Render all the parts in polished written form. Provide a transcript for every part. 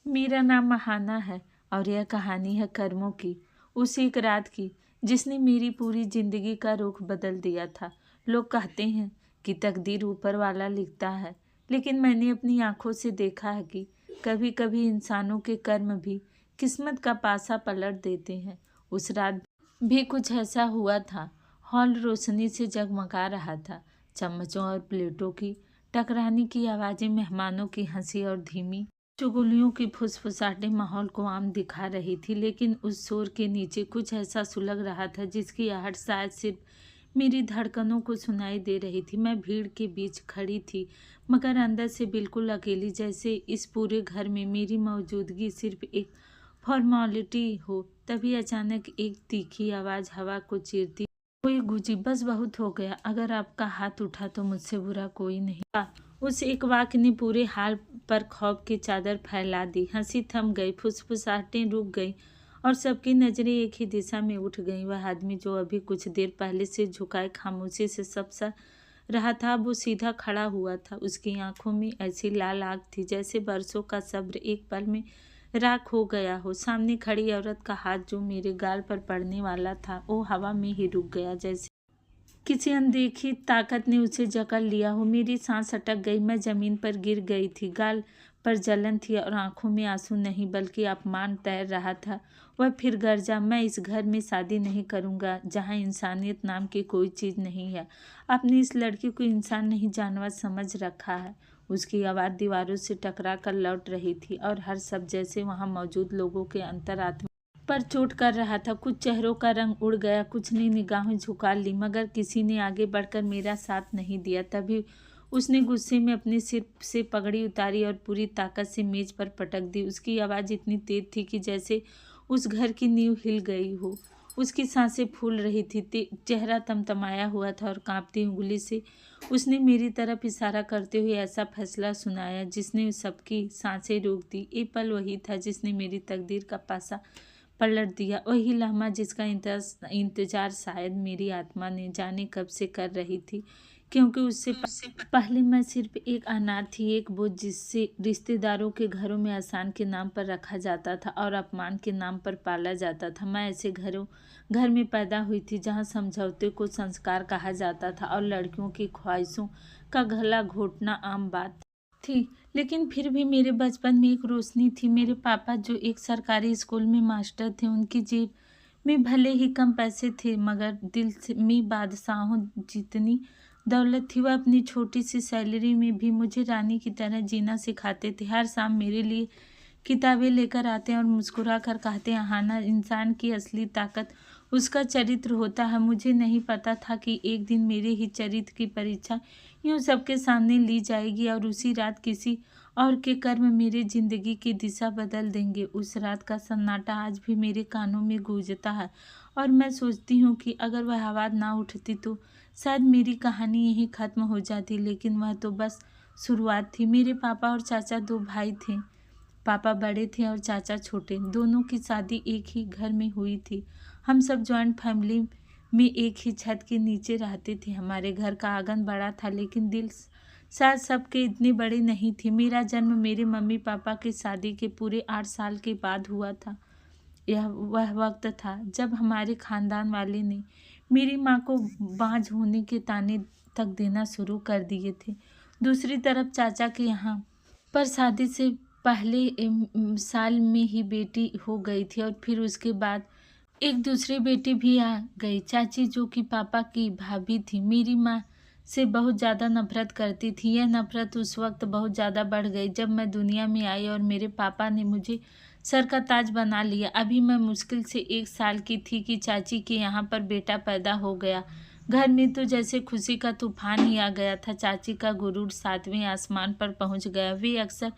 मेरा नाम महाना है और यह कहानी है कर्मों की, उस एक रात की जिसने मेरी पूरी जिंदगी का रुख बदल दिया था। लोग कहते हैं कि तकदीर ऊपर वाला लिखता है, लेकिन मैंने अपनी आंखों से देखा है कि कभी कभी इंसानों के कर्म भी किस्मत का पासा पलट देते हैं। उस रात भी कुछ ऐसा हुआ था। हॉल रोशनी से जगमगा रहा था। चम्मचों और प्लेटों की टकराने की आवाज़ें, मेहमानों की हंसी और धीमी चुगलियों की फुसफुसाहटें माहौल को आम दिखा रही थी, लेकिन उस शोर के नीचे कुछ ऐसा सुलग रहा था जिसकी आहट शायद सिर्फ मेरी धड़कनों को सुनाई दे रही थी। मैं भीड़ के बीच खड़ी थी, मगर अंदर से बिल्कुल अकेली, जैसे इस पूरे घर में मेरी मौजूदगी सिर्फ एक फॉर्मेलिटी हो। तभी अचानक एक तीखी आवाज़ हवा को चीरती हुई गूंजी, बस बहुत हो गया, अगर आपका हाथ उठा तो मुझसे बुरा कोई नहीं। उस एक वाक्य ने पूरे हाल पर खौफ की चादर फैला दी। हंसी थम गई, फुसफुसाहटें रुक गई और सबकी नजरें एक ही दिशा में उठ गईं। वह आदमी जो अभी कुछ देर पहले से झुकाए खामोशी से सब सा रहा था, वो सीधा खड़ा हुआ था। उसकी आंखों में ऐसी लाल आग थी जैसे बरसों का सब्र एक पल में राख हो गया हो। सामने खड़ी औरत का हाथ जो मेरे गाल पर पड़ने वाला था, वो हवा में ही रुक गया, जैसे किसी अनदेखी ताकत ने उसे जकड़ लिया हो। मेरी सांस अटक गई, मैं जमीन पर गिर गई थी। गाल पर जलन थी और आंखों में आंसू नहीं बल्कि अपमान तैर रहा था। वह फिर गरजा, मैं इस घर में शादी नहीं करूंगा जहां इंसानियत नाम की कोई चीज़ नहीं है। आपने इस लड़की को इंसान नहीं जानवर समझ रखा है। उसकी आवाज़ दीवारों से टकरा कर लौट रही थी और हर शब्द जैसे वहां मौजूद लोगों के अंतरात्मा पर चोट कर रहा था। कुछ चेहरों का रंग उड़ गया, कुछ ने निगाहें झुका ली, मगर किसी ने आगे बढ़कर मेरा साथ नहीं दिया। तभी उसने गुस्से में अपने सिर से पगड़ी उतारी और पूरी ताकत से मेज पर पटक दी। उसकी आवाज़ इतनी तेज थी कि जैसे उस घर की नींव हिल गई हो। उसकी सांसें फूल रही थी, चेहरा तमतमाया हुआ था और कांपती उंगली से उसने मेरी तरफ इशारा करते हुए ऐसा फैसला सुनाया जिसने सबकी सांसें रोक दी। ये पल वही था जिसने मेरी तकदीर का पासा पलट दिया, वही लम्हा जिसका इंतजार शायद मेरी आत्मा ने जाने कब से कर रही थी, क्योंकि उससे पहले मैं सिर्फ एक अनाथ थी, एक बोझ जिससे रिश्तेदारों के घरों में एहसान के नाम पर रखा जाता था और अपमान के नाम पर पाला जाता था। मैं ऐसे घर में पैदा हुई थी जहाँ समझौते को संस्कार कहा जाता था और लड़कियों की ख्वाहिशों का गला घोटना आम बात थी। लेकिन फिर भी मेरे बचपन में एक रोशनी थी। मेरे पापा जो एक सरकारी स्कूल में मास्टर थे, उनकी जेब में भले ही कम पैसे थे, मगर दिल में बादशाहों जितनी दौलत थी। वह अपनी छोटी सी सैलरी में भी मुझे रानी की तरह जीना सिखाते थे। हर शाम मेरे लिए किताबें लेकर आते और मुस्कुरा कर कहते हैं, हाना, इंसान की असली ताकत उसका चरित्र होता है। मुझे नहीं पता था कि एक दिन मेरे ही चरित्र की परीक्षा यूँ सबके सामने ली जाएगी और उसी रात किसी और के कर्म मेरी जिंदगी की दिशा बदल देंगे। उस रात का सन्नाटा आज भी मेरे कानों में गूंजता है और मैं सोचती हूँ कि अगर वह आवाज़ ना उठती तो शायद मेरी कहानी यहीं ख़त्म हो जाती, लेकिन वह तो बस शुरुआत थी। मेरे पापा और चाचा दो भाई थे। पापा बड़े थे और चाचा छोटे। दोनों की शादी एक ही घर में हुई थी। हम सब जॉइंट फैमिली में एक ही छत के नीचे रहते थे। हमारे घर का आंगन बड़ा था, लेकिन दिल शायद सबके इतने बड़े नहीं थे। मेरा जन्म मेरे मम्मी पापा की शादी के पूरे 8 साल के बाद हुआ था। यह वह वक्त था जब हमारे खानदान वाले ने मेरी माँ को बांझ होने के ताने तक देना शुरू कर दिए थे। दूसरी तरफ चाचा के यहाँ पर शादी से पहले साल में ही बेटी हो गई थी और फिर उसके बाद एक दूसरी बेटी भी आ गई। चाची, जो कि पापा की भाभी थी, मेरी माँ से बहुत ज़्यादा नफरत करती थी। यह नफरत उस वक्त बहुत ज़्यादा बढ़ गई जब मैं दुनिया में आई और मेरे पापा ने मुझे सर का ताज बना लिया। अभी मैं मुश्किल से 1 साल की थी कि चाची के यहाँ पर बेटा पैदा हो गया। घर में तो जैसे खुशी का तूफान ही आ गया था। चाची का गुरूर 7वें आसमान पर पहुँच गया। वे अक्सर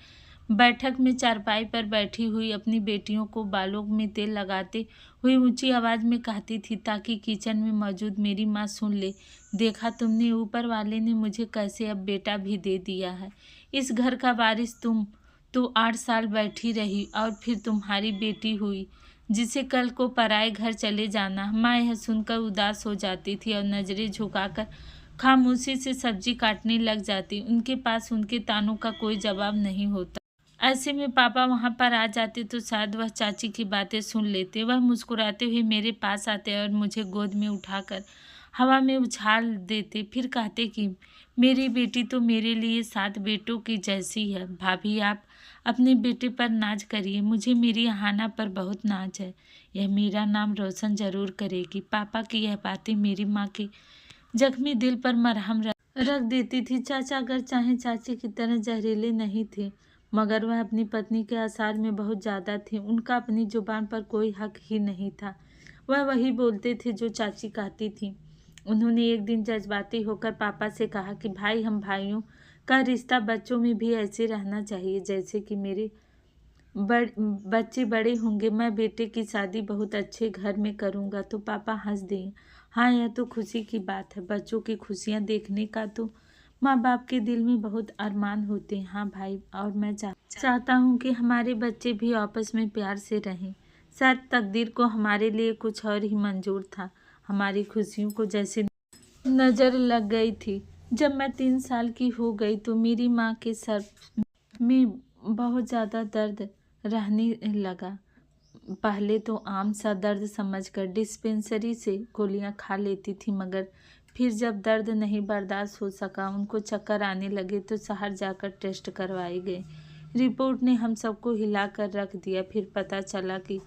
बैठक में चारपाई पर बैठी हुई अपनी बेटियों को बालों में तेल लगाते हुए ऊंची आवाज़ में कहती थी ताकि किचन में मौजूद मेरी माँ सुन ले, देखा तुमने, ऊपर वाले ने मुझे कैसे अब बेटा भी दे दिया है। इस घर का वारिस तुम तो 8 साल बैठी रही और फिर तुम्हारी बेटी हुई जिसे कल को पराए घर चले जाना। माँ यह सुनकर उदास हो जाती थी और नज़रें झुकाकर खामोशी से सब्जी काटने लग जाती। उनके पास उनके तानों का कोई जवाब नहीं होता। ऐसे में पापा वहाँ पर आ जाते तो शायद वह चाची की बातें सुन लेते। वह मुस्कुराते हुए मेरे पास आते और मुझे गोद में उठाकर हवा में उछाल देते, फिर कहते कि मेरी बेटी तो मेरे लिए 7 बेटों की जैसी है। भाभी, आप अपने बेटे पर नाज करिए, मुझे मेरी अहाना पर बहुत नाज है। यह मेरा नाम रोशन जरूर करेगी। पापा की यह बातें मेरी माँ के जख्मी दिल पर मरहम रख देती थी। चाचा अगर चाहे चाची की तरह जहरीले नहीं थे, मगर वह अपनी पत्नी के आसार में बहुत ज़्यादा थे। उनका अपनी जुबान पर कोई हक ही नहीं था। वह वही बोलते थे जो चाची कहती थी। उन्होंने एक दिन जज्बाती होकर पापा से कहा कि भाई, हम भाइयों का रिश्ता बच्चों में भी ऐसे रहना चाहिए जैसे कि मेरे बच्चे बड़े होंगे। मैं बेटे की शादी बहुत अच्छे घर में करूँगा। तो पापा हंस दिए। हाँ, यह तो खुशी की बात है। बच्चों की खुशियाँ देखने का तो माँ बाप के दिल में बहुत अरमान होते हैं। हाँ भाई, और मैं चाहता हूँ कि हमारे बच्चे भी आपस में प्यार से रहें। शायद तकदीर को हमारे लिए कुछ और ही मंजूर था। हमारी खुशियों को जैसे नज़र लग गई थी। जब मैं 3 साल की हो गई तो मेरी माँ के सर में बहुत ज़्यादा दर्द रहने लगा। पहले तो आम सा दर्द समझकर डिस्पेंसरी से गोलियां खा लेती थी, मगर फिर जब दर्द नहीं बर्दाश्त हो सका, उनको चक्कर आने लगे तो शहर जाकर टेस्ट करवाए गए। रिपोर्ट ने हम सबको हिला कर रख दिया। फिर पता चला कि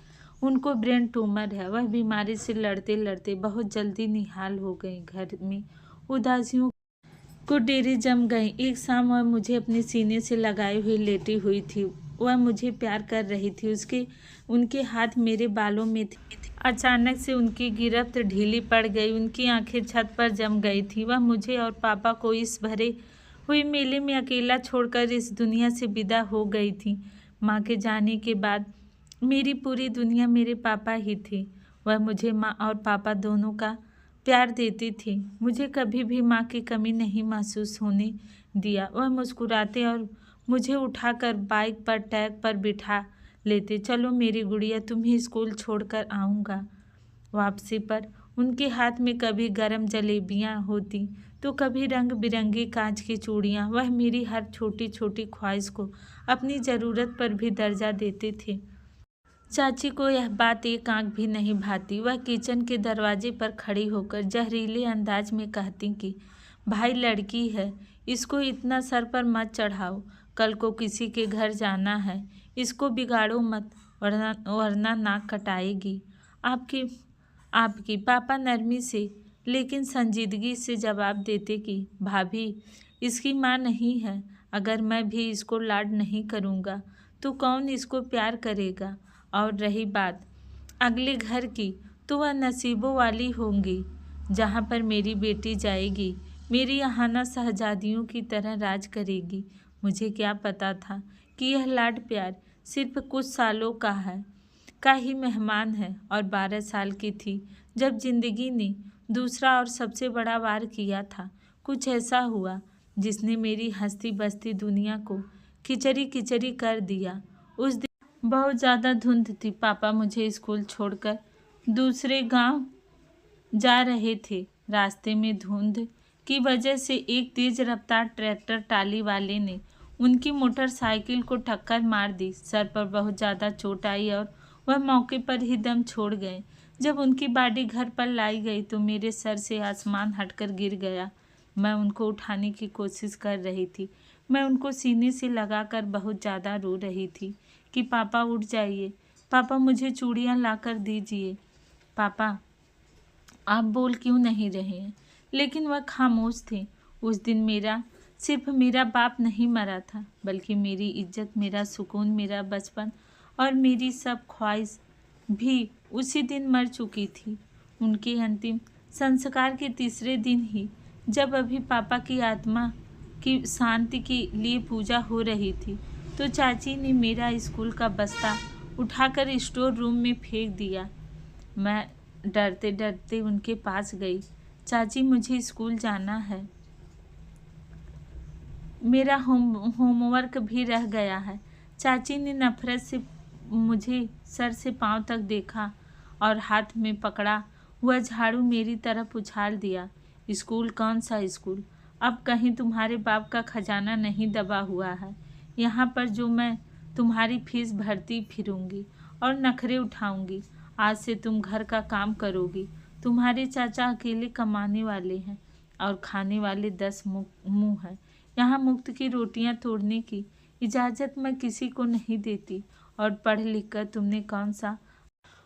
उनको ब्रेन ट्यूमर है। वह बीमारी से लड़ते लड़ते बहुत जल्दी निहाल हो गई। घर में उदासियों को डेरे जम गई। एक शाम वह मुझे अपने सीने से लगाए हुए लेटी हुई थी। वह मुझे प्यार कर रही थी। उनके हाथ मेरे बालों में थे। अचानक से उनकी गिरफ्त ढीली पड़ गई। उनकी आंखें छत पर जम गई थी। वह मुझे और पापा को इस भरे हुए मेले में अकेला छोड़कर इस दुनिया से विदा हो गई थी। माँ के जाने के बाद मेरी पूरी दुनिया मेरे पापा ही थी। वह मुझे माँ और पापा दोनों का प्यार देती थी। मुझे कभी भी माँ की कमी नहीं महसूस होने दिया। वह मुस्कुराते और मुझे उठाकर बाइक पर टैग पर बिठा लेते। चलो मेरी गुड़िया, तुम्हें स्कूल छोड़कर आऊँगा। वापसी पर उनके हाथ में कभी गरम जलेबियाँ होती तो कभी रंग बिरंगी कांच की चूड़ियाँ। वह मेरी हर छोटी छोटी ख्वाहिश को अपनी ज़रूरत पर भी दर्जा देते थे। चाची को यह बात एक आंख भी नहीं भाती। वह किचन के दरवाजे पर खड़ी होकर जहरीले अंदाज में कहती कि भाई, लड़की है, इसको इतना सर पर मत चढ़ाओ। कल को किसी के घर जाना है, इसको बिगाड़ो मत, वरना नाक कटाएगी। आपकी आपकी पापा नरमी से लेकिन संजीदगी से जवाब देते कि भाभी, इसकी माँ नहीं है। अगर मैं भी इसको लाड नहीं करूँगा तो कौन इसको प्यार करेगा। और रही बात अगले घर की, तो वह नसीबों वाली होंगी जहाँ पर मेरी बेटी जाएगी, मेरी अहाना शहजादियों की तरह राज करेगी। मुझे क्या पता था कि यह लाड प्यार सिर्फ कुछ सालों का ही मेहमान है। और 12 साल की थी जब जिंदगी ने दूसरा और सबसे बड़ा वार किया था। कुछ ऐसा हुआ जिसने मेरी हंसती बसती दुनिया को खिचड़ी खिचड़ी कर दिया। उस दिन बहुत ज़्यादा धुंध थी। पापा मुझे स्कूल छोड़कर दूसरे गांव जा रहे थे। रास्ते में धुंध की वजह से एक तेज रफ्तार ट्रैक्टर टाली वाले ने उनकी मोटरसाइकिल को टक्कर मार दी। सर पर बहुत ज़्यादा चोट आई और वह मौके पर ही दम छोड़ गए। जब उनकी बॉडी घर पर लाई गई तो मेरे सर से आसमान हटकर गिर गया। मैं उनको उठाने की कोशिश कर रही थी। मैं उनको सीने से लगाकर बहुत ज़्यादा रो रही थी कि पापा उठ जाइए, पापा मुझे चूड़ियाँ लाकर दीजिए। पापा, आप बोल क्यों नहीं रहे हैं? लेकिन वह खामोश थे। उस दिन सिर्फ मेरा बाप नहीं मरा था, बल्कि मेरी इज्जत, मेरा सुकून, मेरा बचपन और मेरी सब ख्वाहिश भी उसी दिन मर चुकी थी। उनके अंतिम संस्कार के तीसरे दिन ही, जब अभी पापा की आत्मा की शांति के लिए पूजा हो रही थी, तो चाची ने मेरा स्कूल का बस्ता उठाकर स्टोर रूम में फेंक दिया। मैं डरते डरते उनके पास गई। चाची, मुझे स्कूल जाना है, मेरा होमवर्क भी रह गया है। चाची ने नफरत से मुझे सर से पांव तक देखा और हाथ में पकड़ा हुआ झाड़ू मेरी तरफ उछाल दिया। स्कूल? कौन सा स्कूल? अब कहीं तुम्हारे बाप का खजाना नहीं दबा हुआ है यहाँ पर जो मैं तुम्हारी फीस भरती फिरूंगी और नखरे उठाऊंगी। आज से तुम घर का काम करोगी। तुम्हारे चाचा अकेले कमाने वाले हैं और खाने वाले 10 मुंह हैं। यहाँ मुफ्त की रोटियां तोड़ने की इजाज़त मैं किसी को नहीं देती। और पढ़ लिख कर तुमने कौन सा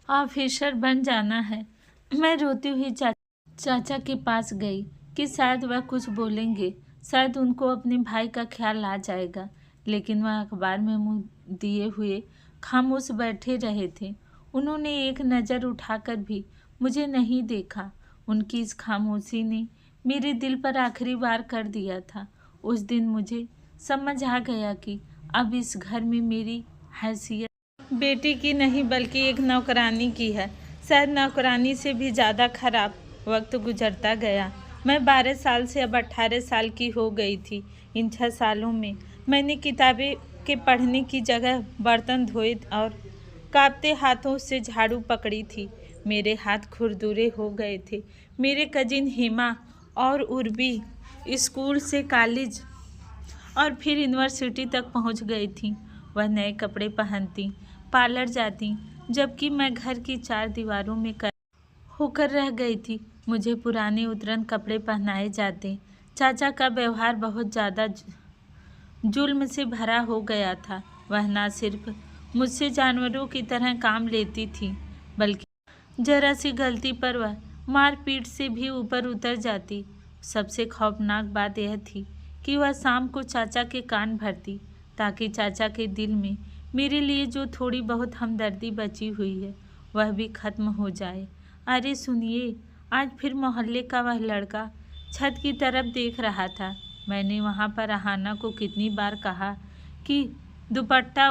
ऑफिसर बन जाना है। मैं रोती हुई चाचा के पास गई कि शायद वह कुछ बोलेंगे, शायद उनको अपने भाई का ख्याल आ जाएगा, लेकिन वह अखबार में मुंह दिए हुए खामोश बैठे रहे थे। उन्होंने एक नज़र उठाकर भी मुझे नहीं देखा। उनकी इस खामोशी ने मेरे दिल पर आखिरी वार कर दिया था। उस दिन मुझे समझ आ गया कि अब इस घर में मेरी हैसियत बेटी की नहीं बल्कि एक नौकरानी की है। शायद नौकरानी से भी ज़्यादा खराब वक्त गुजरता गया। मैं 12 साल से अब 18 साल की हो गई थी। इन 6 सालों में मैंने किताबें के पढ़ने की जगह बर्तन धोए और कांपते हाथों से झाड़ू पकड़ी थी। मेरे हाथ खुरदुरे हो गए थे। मेरे कजिन हेमा और उर्वी स्कूल से कॉलेज और फिर यूनिवर्सिटी तक पहुंच गई थी। वह नए कपड़े पहनती, पार्लर जाती, जबकि मैं घर की 4 दीवारों में होकर रह गई थी। मुझे पुराने उतरन कपड़े पहनाए जाते। चाचा का व्यवहार बहुत ज़्यादा जुल्म से भरा हो गया था। वह ना सिर्फ मुझसे जानवरों की तरह काम लेती थी, बल्कि जरा सी गलती पर वह मारपीट से भी ऊपर उतर जाती। सबसे खौफनाक बात यह थी कि वह शाम को चाचा के कान भरती, ताकि चाचा के दिल में मेरे लिए जो थोड़ी बहुत हमदर्दी बची हुई है वह भी खत्म हो जाए। अरे सुनिए, आज फिर मोहल्ले का वह लड़का छत की तरफ देख रहा था। मैंने वहाँ पर अहाना को कितनी बार कहा कि दुपट्टा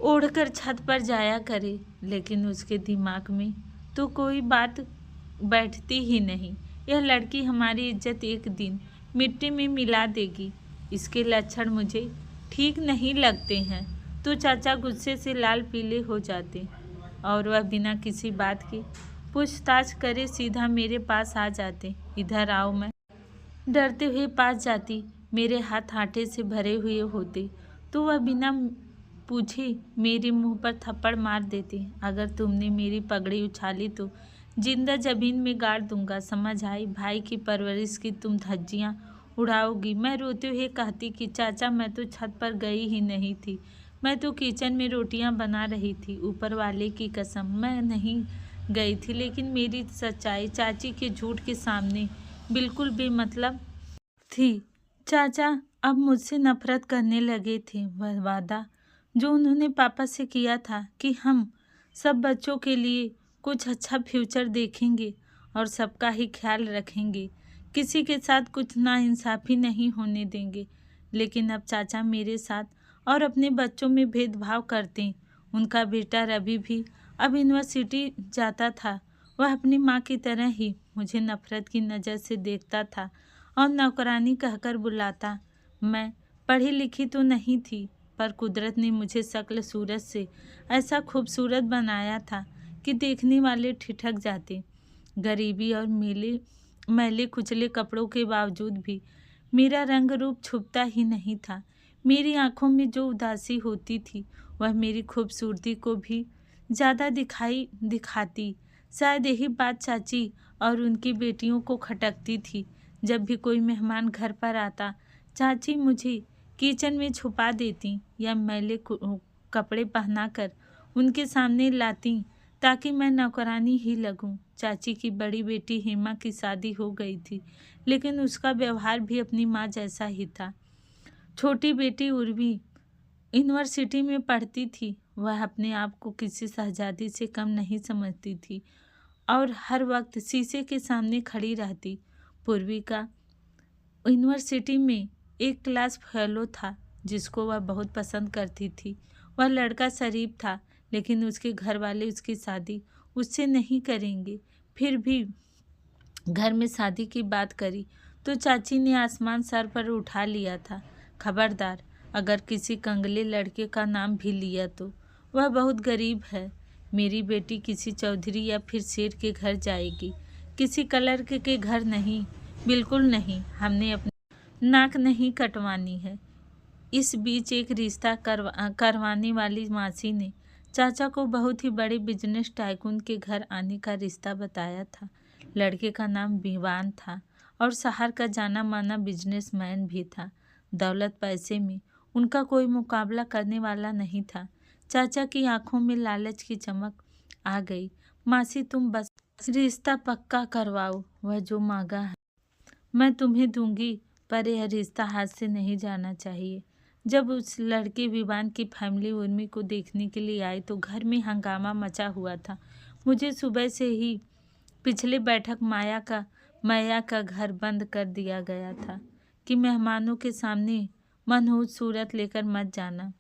ओढ़कर छत पर जाया करे, लेकिन उसके दिमाग में तो कोई बात बैठती ही नहीं। यह लड़की हमारी इज्जत एक दिन मिट्टी में मिला देगी। इसके लक्षण मुझे ठीक नहीं लगते हैं। तो चाचा गुस्से से लाल पीले हो जाते और वह बिना किसी बात की पूछताछ करे सीधा मेरे पास आ जाते। इधर आओ। मैं डरते हुए पास जाती। मेरे हाथ आटे से भरे हुए होते तो वह बिना पूछे मेरे मुंह पर थप्पड़ मार देते। अगर तुमने मेरी पगड़ी उछाली तो जिंदा जमीन में गाड़ दूंगा, समझ आई? भाई की परवरिश की तुम धज्जियाँ उड़ाओगी। मैं रोते हुए कहती कि चाचा मैं तो छत पर गई ही नहीं थी, मैं तो किचन में रोटियां बना रही थी। ऊपर वाले की कसम मैं नहीं गई थी। लेकिन मेरी सच्चाई चाची के झूठ के सामने बिल्कुल बेमतलब थी। चाचा अब मुझसे नफरत करने लगे थे। वह वादा जो उन्होंने पापा से किया था कि हम सब बच्चों के लिए कुछ अच्छा फ्यूचर देखेंगे और सबका ही ख्याल रखेंगे, किसी के साथ कुछ नाइंसाफ़ी नहीं होने देंगे। लेकिन अब चाचा मेरे साथ और अपने बच्चों में भेदभाव करते। उनका बेटा रवि भी अब यूनिवर्सिटी जाता था। वह अपनी माँ की तरह ही मुझे नफरत की नज़र से देखता था और नौकरानी कहकर बुलाता। मैं पढ़ी लिखी तो नहीं थी, पर कुदरत ने मुझे शक्ल सूरत से ऐसा खूबसूरत बनाया था कि देखने वाले ठिठक जाते। गरीबी और मैले कुचले कपड़ों के बावजूद भी मेरा रंग रूप छुपता ही नहीं था। मेरी आंखों में जो उदासी होती थी वह मेरी खूबसूरती को भी ज़्यादा दिखाती। शायद यही बात चाची और उनकी बेटियों को खटकती थी। जब भी कोई मेहमान घर पर आता, चाची मुझे किचन में छुपा देती या मैले कपड़े पहनाकर उनके सामने लाती ताकि मैं नौकरानी ही लगूं। चाची की बड़ी बेटी हेमा की शादी हो गई थी, लेकिन उसका व्यवहार भी अपनी माँ जैसा ही था। छोटी बेटी उर्वी यूनिवर्सिटी में पढ़ती थी। वह अपने आप को किसी शहजादी से कम नहीं समझती थी और हर वक्त शीशे के सामने खड़ी रहती। पूर्वी का यूनिवर्सिटी में एक क्लास फेलो था जिसको वह बहुत पसंद करती थी। वह लड़का शरीफ था, लेकिन उसके घर वाले उसकी शादी उससे नहीं करेंगे। फिर भी घर में शादी की बात करी तो चाची ने आसमान सर पर उठा लिया था। खबरदार, अगर किसी कंगले लड़के का नाम भी लिया तो वह बहुत गरीब है। मेरी बेटी किसी चौधरी या फिर सेठ के घर जाएगी, किसी क्लर्क के घर नहीं, बिल्कुल नहीं। हमने अपनी नाक नहीं कटवानी है। इस बीच एक रिश्ता करवाने वाली मासी ने चाचा को बहुत ही बड़े बिजनेस टाइकून के घर आने का रिश्ता बताया था। लड़के का नाम विवान था और शहर का जाना माना बिजनेसमैन भी था। दौलत पैसे में उनका कोई मुकाबला करने वाला नहीं था। चाचा की आंखों में लालच की चमक आ गई। मासी, तुम बस रिश्ता पक्का करवाओ, वह जो मांगा है मैं तुम्हें दूंगी, पर यह रिश्ता हाथ से नहीं जाना चाहिए। जब उस लड़के विवान की फैमिली उर्मी को देखने के लिए आई तो घर में हंगामा मचा हुआ था। मुझे सुबह से ही पिछले बैठक माया का घर बंद कर दिया गया था कि मेहमानों के सामने मनहूस सूरत लेकर मत जाना।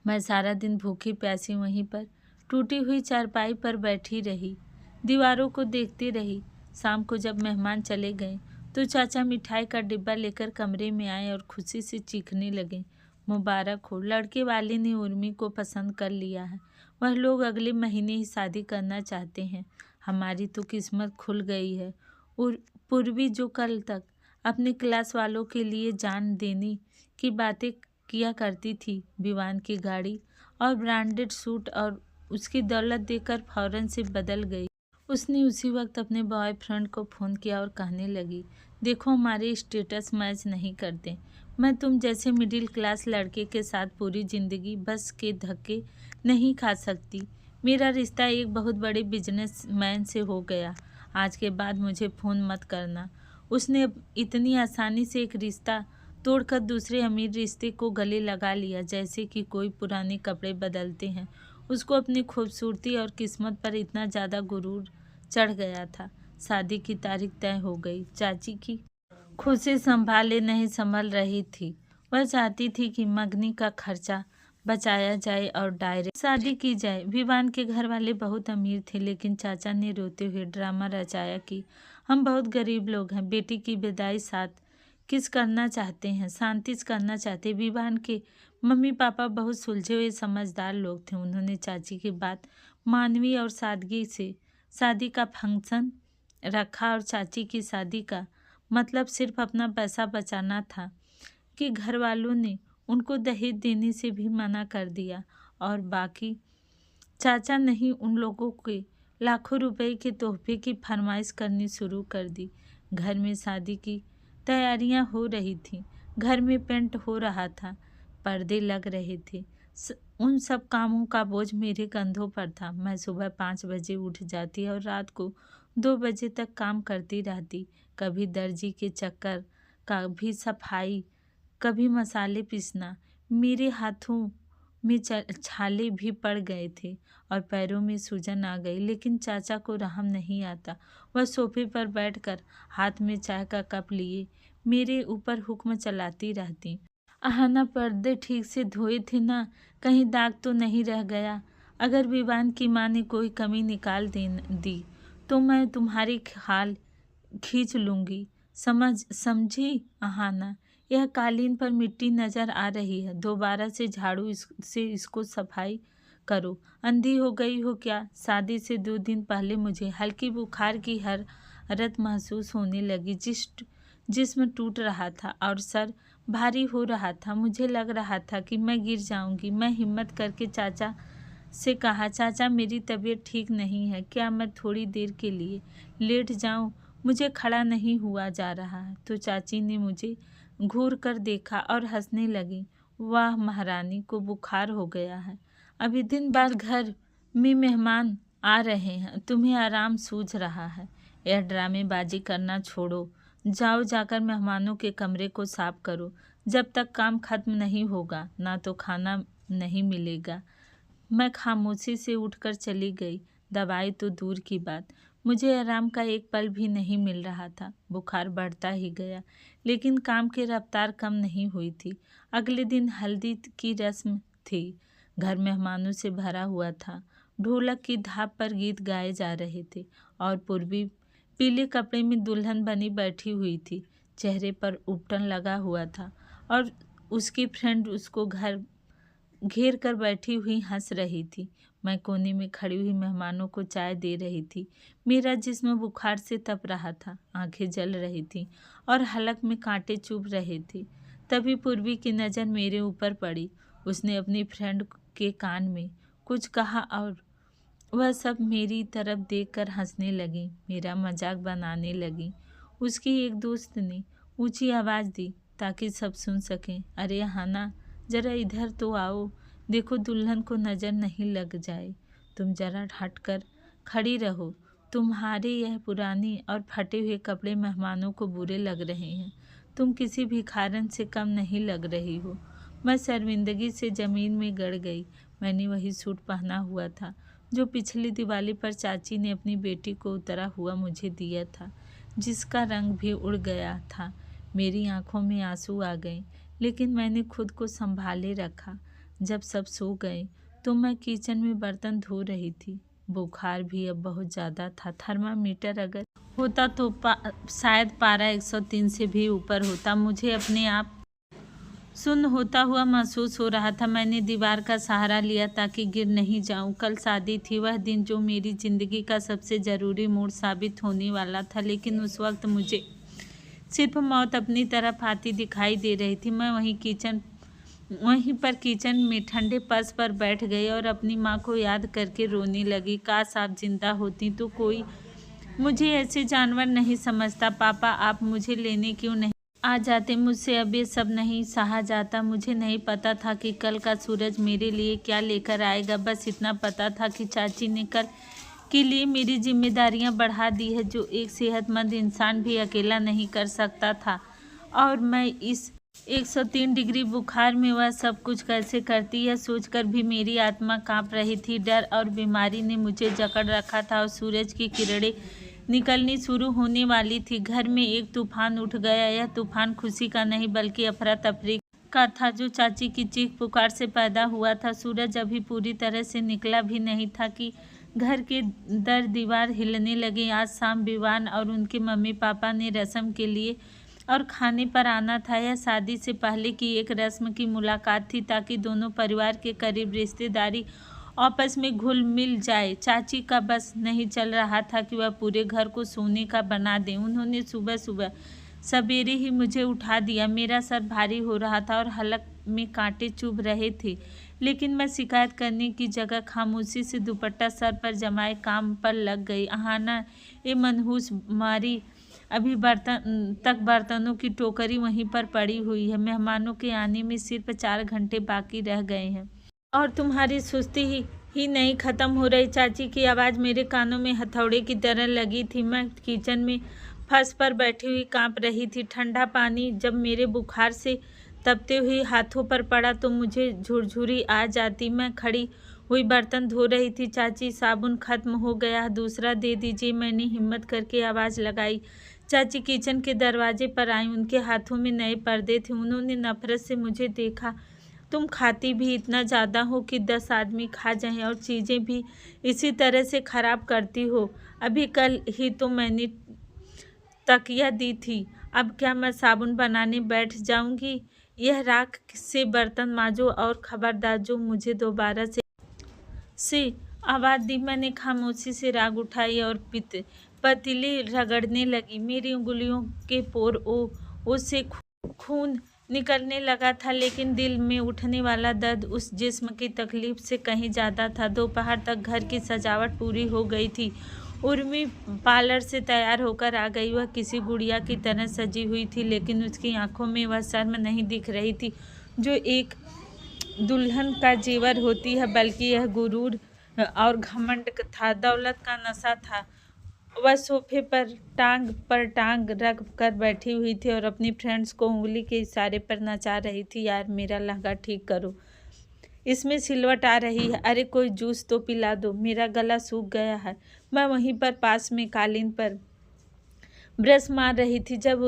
मैं सारा दिन भूखी प्यासी वहीं पर टूटी हुई चारपाई पर बैठी रही, दीवारों को देखती रही। शाम को जब मेहमान चले गए तो चाचा मिठाई का डिब्बा लेकर कमरे में आए और खुशी से चीखने लगे। मुबारक हो, लड़के वाले ने उर्मी को पसंद कर लिया है। वह लोग अगले महीने ही शादी करना चाहते हैं। हमारी तो किस्मत खुल गई है। और पूर्वी जो कल तक अपने क्लास वालों के लिए जान देने की बातें किया करती थी, विवान की गाड़ी और ब्रांडेड सूट और उसकी दौलत देखकर फौरन से बदल गई। उसने उसी वक्त अपने बॉयफ्रेंड को फ़ोन किया और कहने लगी, देखो हमारे स्टेटस मैच नहीं करते। मैं तुम जैसे मिडिल क्लास लड़के के साथ पूरी ज़िंदगी बस के धक्के नहीं खा सकती। मेरा रिश्ता एक बहुत बड़े बिजनेसमैन से हो गया। आज के बाद मुझे फ़ोन मत करना। उसने इतनी आसानी से एक रिश्ता तोड़कर दूसरे अमीर रिश्ते को गले लगा लिया, जैसे कि कोई पुराने कपड़े बदलते हैं। उसको अपनी खूबसूरती और किस्मत पर इतना ज़्यादा गुरूर चढ़ गया था। शादी की तारीख तय हो गई। चाची की खुशी संभाले नहीं संभल रही थी। वह चाहती थी कि मंगनी का खर्चा बचाया जाए और डायरेक्ट शादी की जाए। विवान के घर वाले बहुत अमीर थे, लेकिन चाचा ने रोते हुए ड्रामा रचाया कि हम बहुत गरीब लोग हैं, बेटी की विदाई साथ किस करना चाहते हैं, शांति से करना चाहते। विवान के मम्मी पापा बहुत सुलझे हुए समझदार लोग थे। उन्होंने चाची की बात मानवी और सादगी से शादी का फंक्शन रखा और चाची की शादी का मतलब सिर्फ अपना पैसा बचाना था कि घर वालों ने उनको दहेज देने से भी मना कर दिया और बाकी चाचा नहीं उन लोगों के लाखों रुपए के तोहफे की फरमाइश करनी शुरू कर दी। घर में शादी की तैयारियां हो रही थीं, घर में पेंट हो रहा था, पर्दे लग रहे थे। उन सब कामों का बोझ मेरे कंधों पर था। मैं सुबह 5 बजे उठ जाती और रात को 2 बजे तक काम करती रहती। कभी दर्जी के चक्कर, कभी सफाई, कभी मसाले पीसना। मेरे हाथों में छाले भी पड़ गए थे और पैरों में सूजन आ गई, लेकिन चाचा को रहम नहीं आता। वह सोफे पर बैठकर हाथ में चाय का कप लिए मेरे ऊपर हुक्म चलाती रहती। अहाना, पर्दे ठीक से धोए थे ना? कहीं दाग तो नहीं रह गया? अगर विवान की माँ ने कोई कमी निकाल दी तो मैं तुम्हारी खाल खींच लूँगी। समझी अहाना? यह कालीन पर मिट्टी नज़र आ रही है, दोबारा से झाड़ू से इसको सफाई करो। अंधी हो गई हो क्या? शादी से 2 दिन पहले मुझे हल्की बुखार की हरकत महसूस होने लगी। जिस्म टूट रहा था और सर भारी हो रहा था। मुझे लग रहा था कि मैं गिर जाऊंगी। मैं हिम्मत करके चाचा से कहा, चाचा मेरी तबीयत ठीक नहीं है, क्या मैं थोड़ी देर के लिए लेट जाऊं? मुझे खड़ा नहीं हुआ जा रहा है। तो चाची ने मुझे घूर कर देखा और हंसने लगी। वाह महारानी को बुखार हो गया है, अभी दिन बाद घर में मेहमान आ रहे हैं, तुम्हें आराम सूझ रहा है। यह ड्रामेबाजी करना छोड़ो, जाओ जाकर मेहमानों के कमरे को साफ करो। जब तक काम खत्म नहीं होगा ना तो खाना नहीं मिलेगा। मैं खामोशी से उठकर चली गई। दवाई तो दूर की बात, मुझे आराम का एक पल भी नहीं मिल रहा था। बुखार बढ़ता ही गया, लेकिन काम की रफ्तार कम नहीं हुई थी। अगले दिन हल्दी की रस्म थी। घर मेहमानों से भरा हुआ था। ढोलक की धाप पर गीत गाए जा रहे थे और पूर्वी पीले कपड़े में दुल्हन बनी बैठी हुई थी। चेहरे पर उपटन लगा हुआ था और उसकी फ्रेंड उसको घेर कर बैठी हुई हंस रही थी। मैं कोने में खड़ी हुई मेहमानों को चाय दे रही थी। मेरा जिस्म बुखार से तप रहा था, आंखें जल रही थीं और हलक में कांटे चुभ रहे थे। तभी पूर्वी की नज़र मेरे ऊपर पड़ी। उसने अपनी फ्रेंड के कान में कुछ कहा और वह सब मेरी तरफ देखकर हंसने लगी, मेरा मजाक बनाने लगी। उसकी एक दोस्त ने ऊंची आवाज़ दी ताकि सब सुन सकें, अरे हाना, ज़रा इधर तो आओ, देखो दुल्हन को नज़र नहीं लग जाए। तुम ज़रा हटकर खड़ी रहो, तुम्हारे यह पुराने और फटे हुए कपड़े मेहमानों को बुरे लग रहे हैं। तुम किसी भिखारन से कम नहीं लग रही हो। मैं शर्मिंदगी से ज़मीन में गड़ गई। मैंने वही सूट पहना हुआ था जो पिछली दिवाली पर चाची ने अपनी बेटी को उतरा हुआ मुझे दिया था, जिसका रंग भी उड़ गया था। मेरी आंखों में आंसू आ गए, लेकिन मैंने खुद को संभाले रखा। जब सब सो गए तो मैं किचन में बर्तन धो रही थी। बुखार भी अब बहुत ज़्यादा था। थर्मामीटर अगर होता तो शायद पारा 103 से भी ऊपर होता। मुझे अपने आप सुन्न होता हुआ महसूस हो रहा था। मैंने दीवार का सहारा लिया ताकि गिर नहीं जाऊं। कल शादी थी, वह दिन जो मेरी ज़िंदगी का सबसे ज़रूरी मोड़ साबित होने वाला था, लेकिन उस वक्त मुझे सिर्फ मौत अपनी तरफ आती दिखाई दे रही थी। मैं वहीं पर किचन में ठंडे फर्श पर बैठ गई और अपनी माँ को याद करके रोने लगी। काश आप जिंदा होती तो कोई मुझे ऐसे जानवर नहीं समझता। पापा, आप मुझे लेने क्यों नहीं आ जाते? मुझसे अब ये सब नहीं सहा जाता। मुझे नहीं पता था कि कल का सूरज मेरे लिए क्या लेकर आएगा। बस इतना पता था कि चाची ने कल के लिए मेरी जिम्मेदारियां बढ़ा दी है, जो एक सेहतमंद इंसान भी अकेला नहीं कर सकता था। और मैं इस 103 डिग्री बुखार में वह सब कुछ कैसे करती, यह सोचकर भी मेरी आत्मा कांप रही थी। डर और बीमारी ने मुझे जकड़ रखा था और सूरज की किरणें निकलनी शुरू होने वाली थी। घर में एक तूफान उठ गया। यह तूफान खुशी का नहीं बल्कि अफरा तफरी का था, जो चाची की चीख पुकार से पैदा हुआ था। सूरज अभी पूरी तरह से निकला भी नहीं था कि घर के दर दीवार हिलने लगे। आज शाम विवान और उनके मम्मी पापा ने रस्म के लिए और खाने पर आना था। यह शादी से पहले की एक रस्म की मुलाकात थी ताकि दोनों परिवार के करीब रिश्तेदारी आपस में घुल मिल जाए। चाची का बस नहीं चल रहा था कि वह पूरे घर को सोने का बना दें। उन्होंने सुबह सुबह सवेरे ही मुझे उठा दिया। मेरा सर भारी हो रहा था और हलक में कांटे चुभ रहे थे, लेकिन मैं शिकायत करने की जगह खामोशी से दुपट्टा सर पर जमाए काम पर लग गई। अहाना, ये मनहूस मारी, अभी बर्तनों की टोकरी वहीं पर पड़ी हुई है। मेहमानों के आने में सिर्फ 4 घंटे बाकी रह गए हैं और तुम्हारी सुस्ती ही नहीं खत्म हो रही। चाची की आवाज़ मेरे कानों में हथौड़े की तरह लगी थी। मैं किचन में फर्श पर बैठी हुई कांप रही थी। ठंडा पानी जब मेरे बुखार से तपते हुए हाथों पर पड़ा तो मुझे झुरझुरी आ जाती। मैं खड़ी हुई बर्तन धो रही थी। चाची, साबुन खत्म हो गया, दूसरा दे दीजिए। मैंने हिम्मत करके आवाज़ लगाई। चाची किचन के दरवाजे पर आई। उनके हाथों में नए पर्दे थे। उन्होंने नफरत से मुझे देखा। तुम खाती भी इतना ज़्यादा हो कि 10 आदमी खा जाएं और चीज़ें भी इसी तरह से ख़राब करती हो। अभी कल ही तो मैंने तकिया दी थी। अब क्या मैं साबुन बनाने बैठ जाऊंगी? यह राख से बर्तन मांजो और खबरदार जो मुझे दोबारा से आवाज़ दी। मैंने खामोशी से राग उठाई और पतीली रगड़ने लगी। मेरी उंगलियों के पोर से खून निकलने लगा था, लेकिन दिल में उठने वाला दर्द उस जिस्म की तकलीफ से कहीं ज़्यादा था। दोपहर तक घर की सजावट पूरी हो गई थी। उर्मी पार्लर से तैयार होकर आ गई। वह किसी गुड़िया की तरह सजी हुई थी, लेकिन उसकी आंखों में वह शर्म नहीं दिख रही थी जो एक दुल्हन का जेवर होती है, बल्कि यह गुरूर और घमंड था, दौलत का नशा था। वह सोफे पर टांग रख कर बैठी हुई थी और अपनी फ्रेंड्स को उंगली के इशारे पर नचा रही थी। यार, मेरा लहंगा ठीक करो, इसमें सिलवट आ रही है। अरे कोई जूस तो पिला दो, मेरा गला सूख गया है। मैं वहीं पर पास में कालीन पर ब्रश मार रही थी जब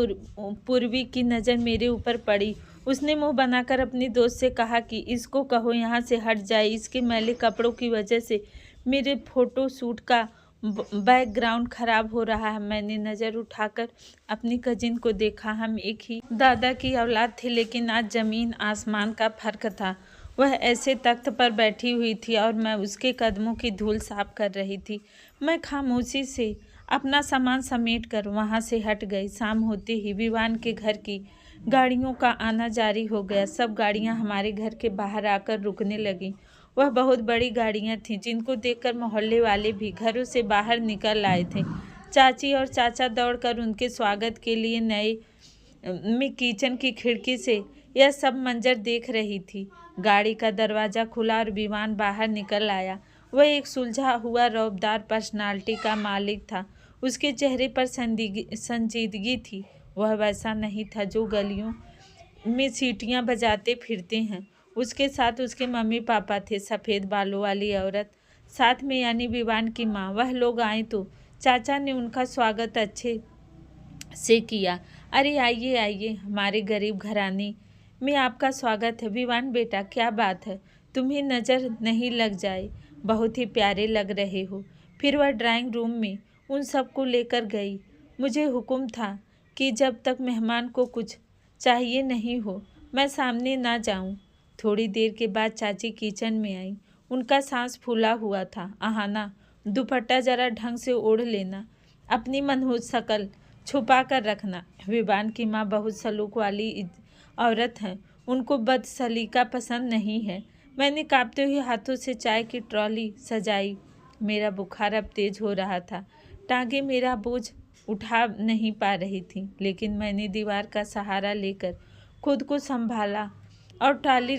पूर्वी की नज़र मेरे ऊपर पड़ी। उसने मुंह बनाकर अपनी दोस्त से कहा कि इसको कहो यहाँ से हट जाए। इसके मैले कपड़ों की वजह से मेरे फोटो शूट का बैकग्राउंड खराब हो रहा है। मैंने नज़र उठाकर अपनी कजिन को देखा। हम एक ही दादा की औलाद थे, लेकिन आज ज़मीन आसमान का फ़र्क था। वह ऐसे तख्त पर बैठी हुई थी और मैं उसके कदमों की धूल साफ कर रही थी। मैं खामोशी से अपना सामान समेट कर वहाँ से हट गई। शाम होते ही विवान के घर की गाड़ियों का आना जारी हो गया। सब गाड़ियां हमारे घर के बाहर आकर रुकने लगीं। वह बहुत बड़ी गाड़ियां थीं जिनको देखकर मोहल्ले वाले भी घरों से बाहर निकल आए थे। चाची और चाचा दौड़कर उनके स्वागत के लिए नए मैं किचन की खिड़की से यह सब मंजर देख रही थी। गाड़ी का दरवाज़ा खुला और विमान बाहर निकल आया। वह एक सुलझा हुआ रौबदार पर्सनालिटी का मालिक था। उसके चेहरे पर संजीदगी थी। वह वैसा नहीं था जो गलियों में सीटियां बजाते फिरते हैं। उसके साथ उसके मम्मी पापा थे, सफ़ेद बालों वाली औरत साथ में, यानी विवान की माँ। वह लोग आए तो चाचा ने उनका स्वागत अच्छे से किया। अरे आइए आइए, हमारे गरीब घराने में आपका स्वागत है। विवान बेटा, क्या बात है, तुम्हें नज़र नहीं लग जाए, बहुत ही प्यारे लग रहे हो। फिर वह ड्राइंग रूम में उन सबको लेकर गई। मुझे हुक्म था कि जब तक मेहमान को कुछ चाहिए नहीं हो मैं सामने ना जाऊं। थोड़ी देर के बाद चाची किचन में आई। उनका सांस फूला हुआ था। आहाना, दुपट्टा जरा ढंग से ओढ़ लेना, अपनी मनहूस शकल छुपा कर रखना। विवान की माँ बहुत सलूक वाली औरत हैं, उनको बदसलीका पसंद नहीं है। मैंने कांपते हुए हाथों से चाय की ट्रॉली सजाई। मेरा बुखार अब तेज हो रहा था। टांगे मेरा बोझ उठा नहीं पा रही थी, लेकिन मैंने दीवार का सहारा लेकर खुद को संभाला और ट्रॉली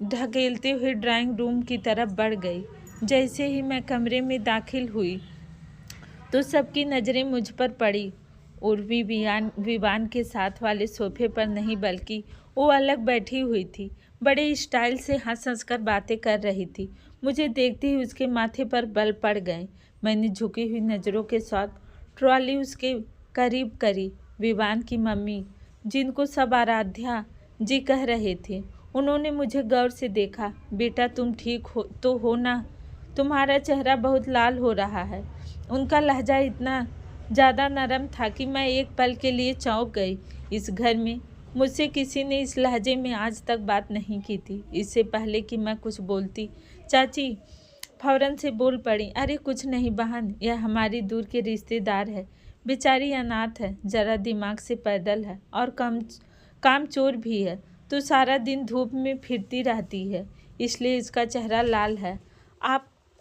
ढकेलते हुए ड्राइंग रूम की तरफ बढ़ गई। जैसे ही मैं कमरे में दाखिल हुई तो सबकी नज़रें मुझ पर पड़ी। उर्वी विवान के साथ वाले सोफे पर नहीं, बल्कि वो अलग बैठी हुई थी। बड़े स्टाइल से हंस हंस कर बातें कर रही थी। मुझे देखते ही उसके माथे पर बल पड़ गए। मैंने झुकी हुई नज़रों के साथ ट्रॉली उसके करीब करी। विवान की मम्मी, जिनको सब आराध्या जी कह रहे थे, उन्होंने मुझे गौर से देखा। बेटा, तुम ठीक हो ना? तुम्हारा चेहरा बहुत लाल हो रहा है। उनका लहजा इतना ज़्यादा नरम था कि मैं एक पल के लिए चौंक गई। इस घर में मुझसे किसी ने इस लहजे में आज तक बात नहीं की थी। इससे पहले कि मैं कुछ बोलती, चाची फौरन से बोल पड़ी, अरे कुछ नहीं बहन, यह हमारी दूर के रिश्तेदार है। बेचारी अनाथ है, ज़रा दिमाग से पैदल है और काम चोर भी है, तो सारा दिन धूप में फिरती रहती है, इसलिए इसका चेहरा लाल है।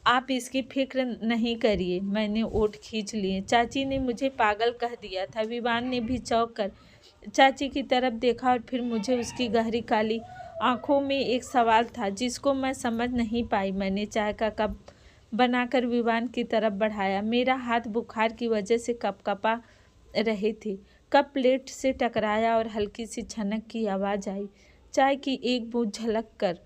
आप इसकी फिक्र नहीं करिए। मैंने ओठ खींच लिए। चाची ने मुझे पागल कह दिया था। विवान ने भी चौंक कर चाची की तरफ देखा और फिर मुझे। उसकी गहरी काली आंखों में एक सवाल था जिसको मैं समझ नहीं पाई। मैंने चाय का कप बनाकर विवान की तरफ बढ़ाया। मेरा हाथ बुखार की वजह से कपकपा रहे थे। कप प्लेट से टकराया और हल्की सी छनक की आवाज़ आई। चाय की एक बूंद झलक कर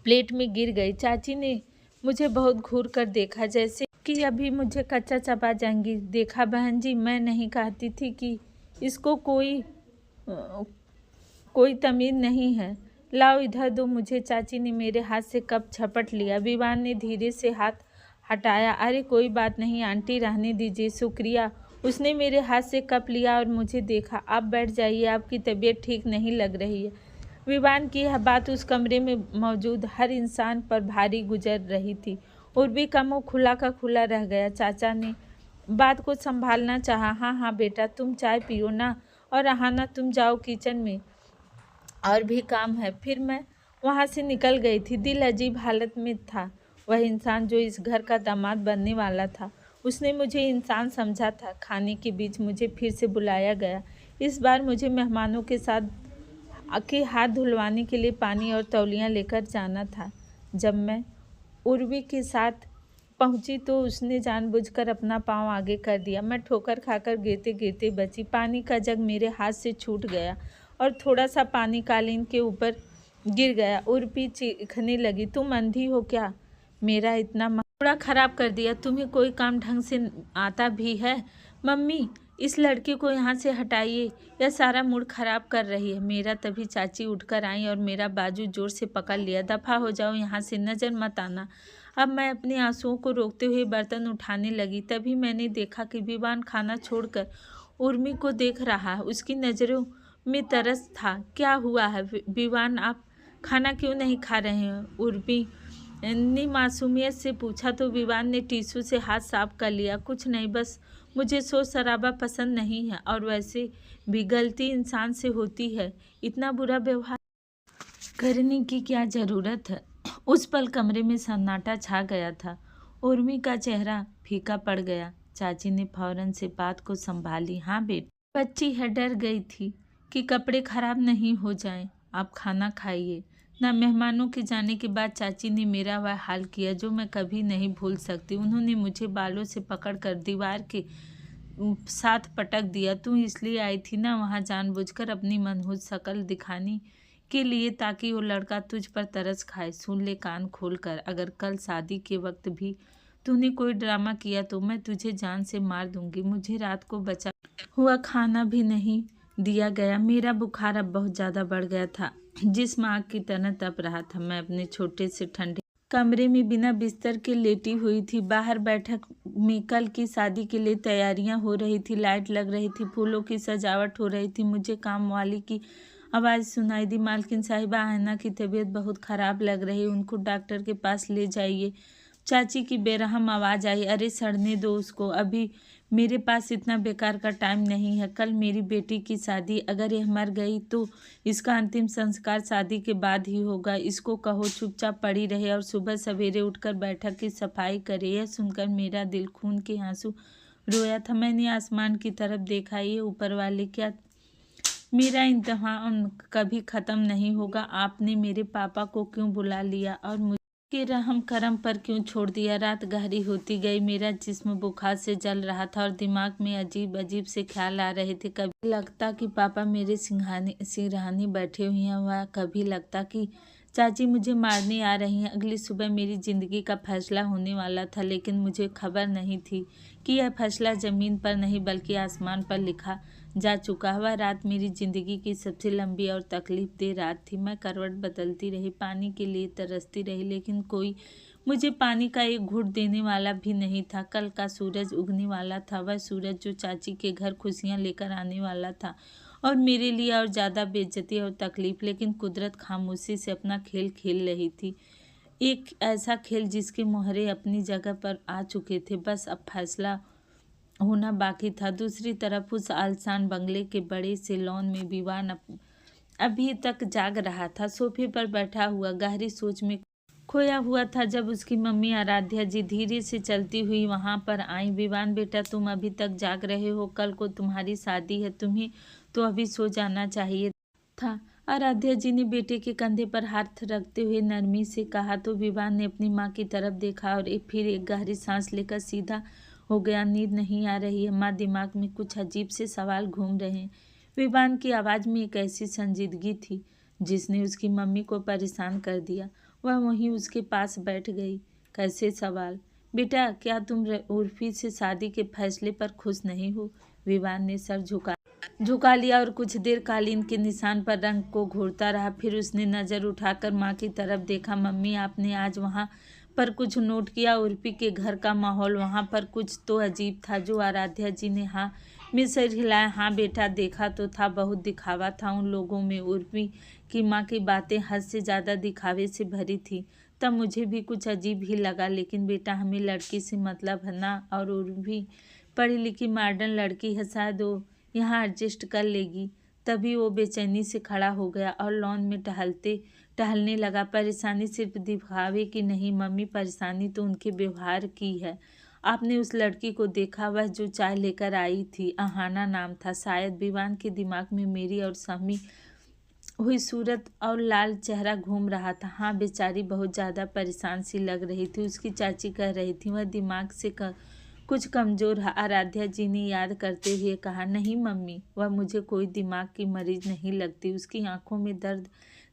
प्लेट में गिर गई। चाची ने मुझे बहुत घूर कर देखा, जैसे कि अभी मुझे कच्चा चबा जाएंगी। देखा बहन जी, मैं नहीं कहती थी कि इसको कोई तमीज़ नहीं है। लाओ इधर दो मुझे। चाची ने मेरे हाथ से कप झपट लिया। विवान ने धीरे से हाथ हटाया। अरे कोई बात नहीं आंटी, रहने दीजिए, शुक्रिया। उसने मेरे हाथ से कप लिया और मुझे देखा। आप बैठ जाइए, आपकी तबीयत ठीक नहीं लग रही है। विवान की यह बात उस कमरे में मौजूद हर इंसान पर भारी गुजर रही थी। उर्वी का मुँह खुला का खुला रह गया। चाचा ने बात को संभालना चाहा। हाँ हाँ बेटा, तुम चाय पियो ना, और अहाना तुम जाओ किचन में, और भी काम है। फिर मैं वहाँ से निकल गई थी। दिल अजीब हालत में था। वह इंसान जो इस घर का दामाद बनने वाला था, उसने मुझे इंसान समझा था। खाने के बीच मुझे फिर से बुलाया गया। इस बार मुझे मेहमानों के साथ के हाथ धुलवाने के लिए पानी और तौलियाँ लेकर जाना था। जब मैं उर्वी के साथ पहुंची तो उसने जानबूझकर अपना पाँव आगे कर दिया। मैं ठोकर खाकर गिरते गिरते बची। पानी का जग मेरे हाथ से छूट गया और थोड़ा सा पानी कालीन के ऊपर गिर गया। उर्वी चीखने लगी, तुम अंधी हो क्या? मेरा इतना मूड खराब कर दिया। तुम्हें कोई काम ढंग से आता भी है? मम्मी, इस लड़के को यहाँ से हटाइए, यह सारा मूड खराब कर रही है। मेरा तभी चाची उठकर आई और मेरा बाजू जोर से पकड़ लिया। दफ़ा हो जाओ यहाँ से, नज़र मत आना। अब मैं अपने आंसुओं को रोकते हुए बर्तन उठाने लगी। तभी मैंने देखा कि विवान खाना छोड़कर उर्मी को देख रहा है। उसकी नज़रों में तरस था। क्या हुआ है विवान, आप खाना क्यों नहीं खा रहे हैं? उर्मी ने मासूमियत से पूछा तो विवान ने टिश्यू से हाथ साफ कर लिया। कुछ नहीं, बस मुझे शोर शराबा पसंद नहीं है और वैसे भी गलती इंसान से होती है। इतना बुरा व्यवहार करने की क्या ज़रूरत है। उस पल कमरे में सन्नाटा छा गया था। उर्मी का चेहरा फीका पड़ गया। चाची ने फौरन से बात को संभाली। हाँ बेटा, बच्ची है, डर गई थी कि कपड़े खराब नहीं हो जाएं। आप खाना खाइए ना। मेहमानों के जाने के बाद चाची ने मेरा वह हाल किया जो मैं कभी नहीं भूल सकती। उन्होंने मुझे बालों से पकड़कर दीवार के साथ पटक दिया। तू इसलिए आई थी ना वहाँ जानबूझकर अपनी मनहूस शक्ल दिखाने के लिए, ताकि वो लड़का तुझ पर तरस खाए। सुन ले कान खोलकर, अगर कल शादी के वक्त भी तूने कोई ड्रामा किया तो मैं तुझे जान से मार दूंगी। मुझे रात को बचा हुआ खाना भी नहीं दिया गया। मेरा बुखार अब बहुत ज़्यादा बढ़ गया था, जिस्म आग की तरह तप रहा था। मैं अपने छोटे से ठंडे कमरे में बिना बिस्तर के लेटी हुई थी। बाहर बैठक में कल की शादी के लिए तैयारियां हो रही थी। लाइट लग रही थी, फूलों की सजावट हो रही थी। मुझे काम वाली की आवाज़ सुनाई दी। मालकिन साहिबा, आयना की तबीयत बहुत ख़राब लग रही, उनको डॉक्टर के पास ले जाइए। चाची की बेरहम आवाज़ आई। अरे सड़ने दो उसको, अभी मेरे पास इतना बेकार का टाइम नहीं है। कल मेरी बेटी की शादी, अगर यह मर गई तो इसका अंतिम संस्कार शादी के बाद ही होगा। इसको कहो चुपचाप पड़ी रहे और सुबह सवेरे उठकर बैठक की सफाई करे। यह सुनकर मेरा दिल खून के आंसू रोया था। मैंने आसमान की तरफ देखा। ये ऊपर वाले, क्या मेरा इम्तिहान कभी ख़त्म नहीं होगा? आपने मेरे पापा को क्यों बुला लिया और मुझे रहम करम पर क्यों छोड़ दिया? रात गहरी होती गई। मेरा जिस्म बुखार से जल रहा था और दिमाग में अजीब अजीब से ख्याल आ रहे थे। कभी लगता कि पापा मेरे सिरहाने बैठे हुए हैं, वह कभी लगता कि चाची मुझे मारने आ रही हैं। अगली सुबह मेरी ज़िंदगी का फैसला होने वाला था, लेकिन मुझे खबर नहीं थी कि यह फैसला ज़मीन पर नहीं बल्कि आसमान पर लिखा जा चुका। वह रात मेरी ज़िंदगी की सबसे लंबी और तकलीफ़देह रात थी। मैं करवट बदलती रही, पानी के लिए तरसती रही, लेकिन कोई मुझे पानी का एक घूंट देने वाला भी नहीं था। कल का सूरज उगने वाला था, वह सूरज जो चाची के घर खुशियाँ लेकर आने वाला था, और मेरे लिए और ज़्यादा बेइज्जती और तकलीफ़। लेकिन कुदरत खामोशी से अपना खेल खेल रही थी, एक ऐसा खेल जिसके मोहरे अपनी जगह पर आ चुके थे। बस अब फैसला होना बाकी था। दूसरी तरफ उस आलीशान बंगले के बड़े से लॉन में विवान अभी तक जाग रहा था। सोफे पर बैठा हुआ गहरी सोच में खोया हुआ था जब उसकी मम्मी आराध्या जी धीरे से चलती हुई वहां पर आई। विवान बेटा, तुम अभी तक जाग रहे हो? कल को तुम्हारी शादी है, तुम्हें तो अभी सो जाना चाहिए था। आराध्या जी ने बेटे के कंधे पर हाथ रखते हुए नरमी से कहा। तो विवान ने अपनी माँ की तरफ देखा और फिर एक गहरी सांस लेकर सीधा हो गया। नींद नहीं आ रही है माँ, दिमाग में कुछ अजीब से सवाल घूम रहे हैं। विवान की आवाज़ में एक ऐसी संजीदगी थी जिसने उसकी मम्मी को परेशान कर दिया। वह वहीं उसके पास बैठ गई। कैसे सवाल? बेटा, क्या तुम उर्फी से शादी के फैसले पर खुश नहीं हो? विवान ने सर झुका लिया और कुछ देर कालीन के निशान पर रंग को घूरता रहा। फिर उसने नज़र उठाकर माँ की तरफ देखा। मम्मी, आपने आज वहाँ पर कुछ नोट किया? उर्फी के घर का माहौल वहाँ पर कुछ तो अजीब था। जो आराध्या जी ने हाँ में सिर हिलाया। हाँ बेटा, देखा तो था, बहुत दिखावा था उन लोगों में। उर्फी की माँ की बातें हद से ज़्यादा दिखावे से भरी थी। तब मुझे भी कुछ अजीब ही लगा। लेकिन बेटा, हमें लड़की से मतलब है ना, और उर्फी पढ़ी लिखी मॉडर्न लड़की है, शायद वो यहाँ एडजस्ट कर लेगी। तभी वो बेचैनी से खड़ा हो गया और लॉन में टहलने लगा। परेशानी सिर्फ दिखावे की नहीं मम्मी, परेशानी तो उनके व्यवहार की है। आपने उस लड़की को देखा? वह जो चाय लेकर आई थी, अहाना नाम था शायद। विवान के दिमाग में मेरी और सहमी हुई सूरत और लाल चेहरा घूम रहा था। हाँ, बेचारी बहुत ज़्यादा परेशान सी लग रही थी, उसकी चाची कह रही थी। वह दिमाग से कुछ कमज़ोर है, आराध्या जी ने याद करते हुए कहा। नहीं मम्मी, वह मुझे कोई दिमाग की मरीज नहीं लगती। उसकी आंखों में दर्द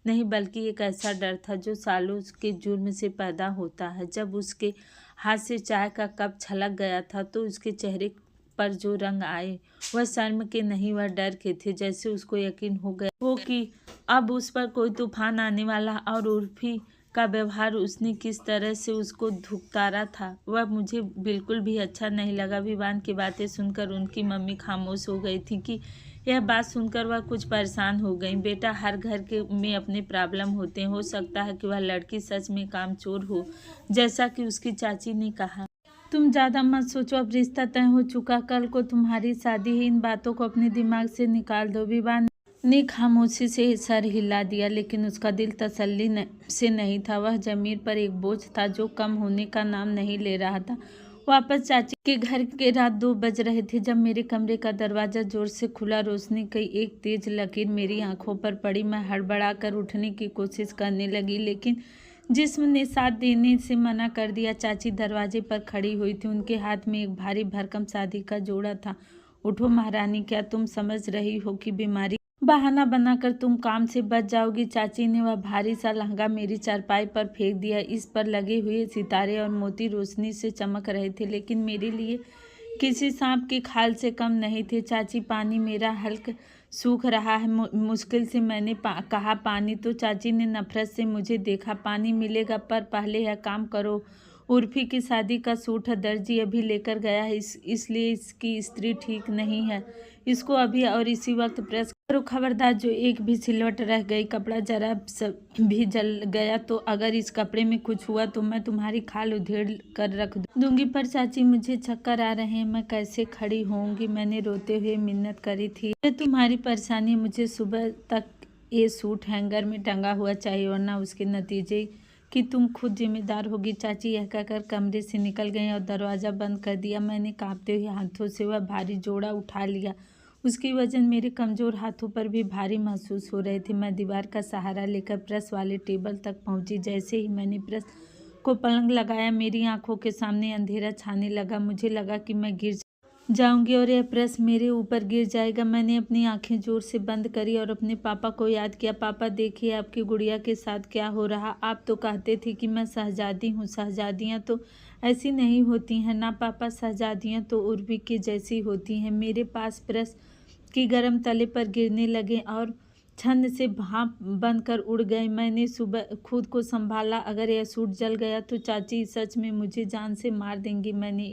नहीं, बल्कि एक ऐसा डर था जो सालों के जुर्म से पैदा होता है। जब उसके हाथ से चाय का कप छलक गया था तो उसके चेहरे पर जो रंग आए वह शर्म के नहीं, वह डर के थे। जैसे उसको यकीन हो गया हो कि अब उस पर कोई तूफान आने वाला। और उर्फी का व्यवहार, उसने किस तरह से उसको धुतकारा था, वह मुझे बिल्कुल भी अच्छा नहीं लगा। विवान की बातें सुनकर उनकी मम्मी खामोश हो गई थी कि यह बात सुनकर वह कुछ परेशान हो गई। बेटा, हर घर के में अपने प्रॉब्लम होते हैं। हो सकता है कि वह लड़की सच में कामचोर हो, जैसा कि उसकी चाची ने कहा। तुम ज़्यादा मत सोचो, अब रिश्ता तय हो चुका, कल को तुम्हारी शादी है। इन बातों को अपने दिमाग से निकाल दो। विवाह ने खामोशी से सर हिला दिया, लेकिन उसका दिल तसल्ली से नहीं था। वह जमीर पर एक बोझ था जो कम होने का नाम नहीं ले रहा था। वापस चाची के घर के रात 2 बज रहे थे जब मेरे कमरे का दरवाज़ा जोर से खुला। रोशनी की एक तेज लकीर मेरी आंखों पर पड़ी। मैं हड़बड़ा कर उठने की कोशिश करने लगी, लेकिन जिस्म ने साथ देने से मना कर दिया। चाची दरवाजे पर खड़ी हुई थी। उनके हाथ में एक भारी भरकम शादी का जोड़ा था। उठो महारानी, क्या तुम समझ रही हो कि बीमारी बहाना बनाकर तुम काम से बच जाओगी? चाची ने वह भारी सा लहंगा मेरी चारपाई पर फेंक दिया। इस पर लगे हुए सितारे और मोती रोशनी से चमक रहे थे, लेकिन मेरे लिए किसी सांप की खाल से कम नहीं थे। चाची, पानी मेरा हल्क सूख रहा है। मुश्किल से मैंने कहा, पानी? तो चाची ने नफरत से मुझे देखा। पानी मिलेगा, पर पहले यह काम करो। उर्फी की शादी का सूट दर्जी अभी लेकर गया है, इसलिए इसकी इस्त्री ठीक नहीं है। इसको अभी और इसी वक्त प्रेस करो। खबरदार, जो एक भी सिलवट रह गई, कपड़ा जरा भी जल गया तो अगर इस कपड़े में कुछ हुआ तो मैं तुम्हारी खाल उधेड़ कर रख दूंगी। पर चाची, मुझे चक्कर आ रहे हैं, मैं कैसे खड़ी होऊंगी? मैंने रोते हुए मिन्नत करी थी। तुम्हारी परेशानी, मुझे सुबह तक ये सूट हैंगर में टंगा हुआ चाहिए, वरना उसके नतीजे कि तुम खुद जिम्मेदार होगी। चाची यह कहकर कमरे से निकल गई और दरवाज़ा बंद कर दिया। मैंने कांपते हुए हाथों से वह भारी जोड़ा उठा लिया। उसकी वजन मेरे कमज़ोर हाथों पर भी भारी महसूस हो रहे थे। मैं दीवार का सहारा लेकर प्रेस वाले टेबल तक पहुंची। जैसे ही मैंने प्रेस को पलंग लगाया, मेरी आंखों के सामने अंधेरा छाने लगा। मुझे लगा कि मैं गिर जाऊंगी और यह प्रेस मेरे ऊपर गिर जाएगा। मैंने अपनी आंखें जोर से बंद करी और अपने पापा को याद किया। पापा, देखिए आपकी गुड़िया के साथ क्या हो रहा। आप तो कहते थे कि मैं शहजादी हूँ। शहजादियाँ तो ऐसी नहीं होती हैं ना पापा। शहजादियाँ तो उर्वी की जैसी होती हैं। मेरे पास प्रेस की गर्म तले पर गिरने लगे और छंद से भाप बनकर उड़ गए। मैंने सुबह खुद को संभाला। अगर यह सूट जल गया तो चाची सच में मुझे जान से मार देंगी। मैंने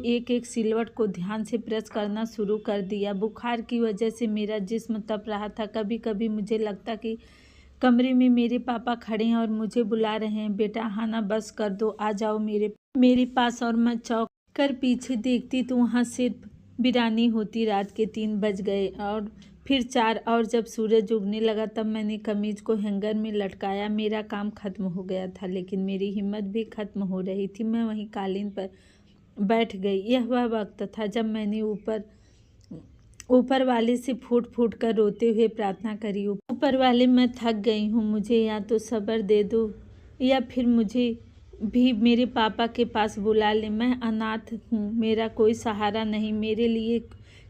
एक एक सिलवट को ध्यान से प्रेस करना शुरू कर दिया। बुखार की वजह से मेरा जिस्म तप रहा था। कभी कभी मुझे लगता कि कमरे में मेरे पापा खड़े हैं और मुझे बुला रहे हैं, बेटा हाना बस कर दो, आ जाओ मेरे पास। और मैं चौंक कर पीछे देखती तो वहाँ सिर्फ वीरानी होती। रात के 3 बज गए और फिर 4, और जब सूरज उगने लगा तब मैंने कमीज को हैंगर में लटकाया। मेरा काम खत्म हो गया था, लेकिन मेरी हिम्मत भी खत्म हो रही थी। मैं वहीं कालीन पर बैठ गई। यह वह वक्त था जब मैंने ऊपर वाले से फूट फूट कर रोते हुए प्रार्थना करी, ऊपर वाले, मैं थक गई हूँ, मुझे या तो सब्र दे दो या फिर मुझे भी मेरे पापा के पास बुला ले। मैं अनाथ हूँ, मेरा कोई सहारा नहीं। मेरे लिए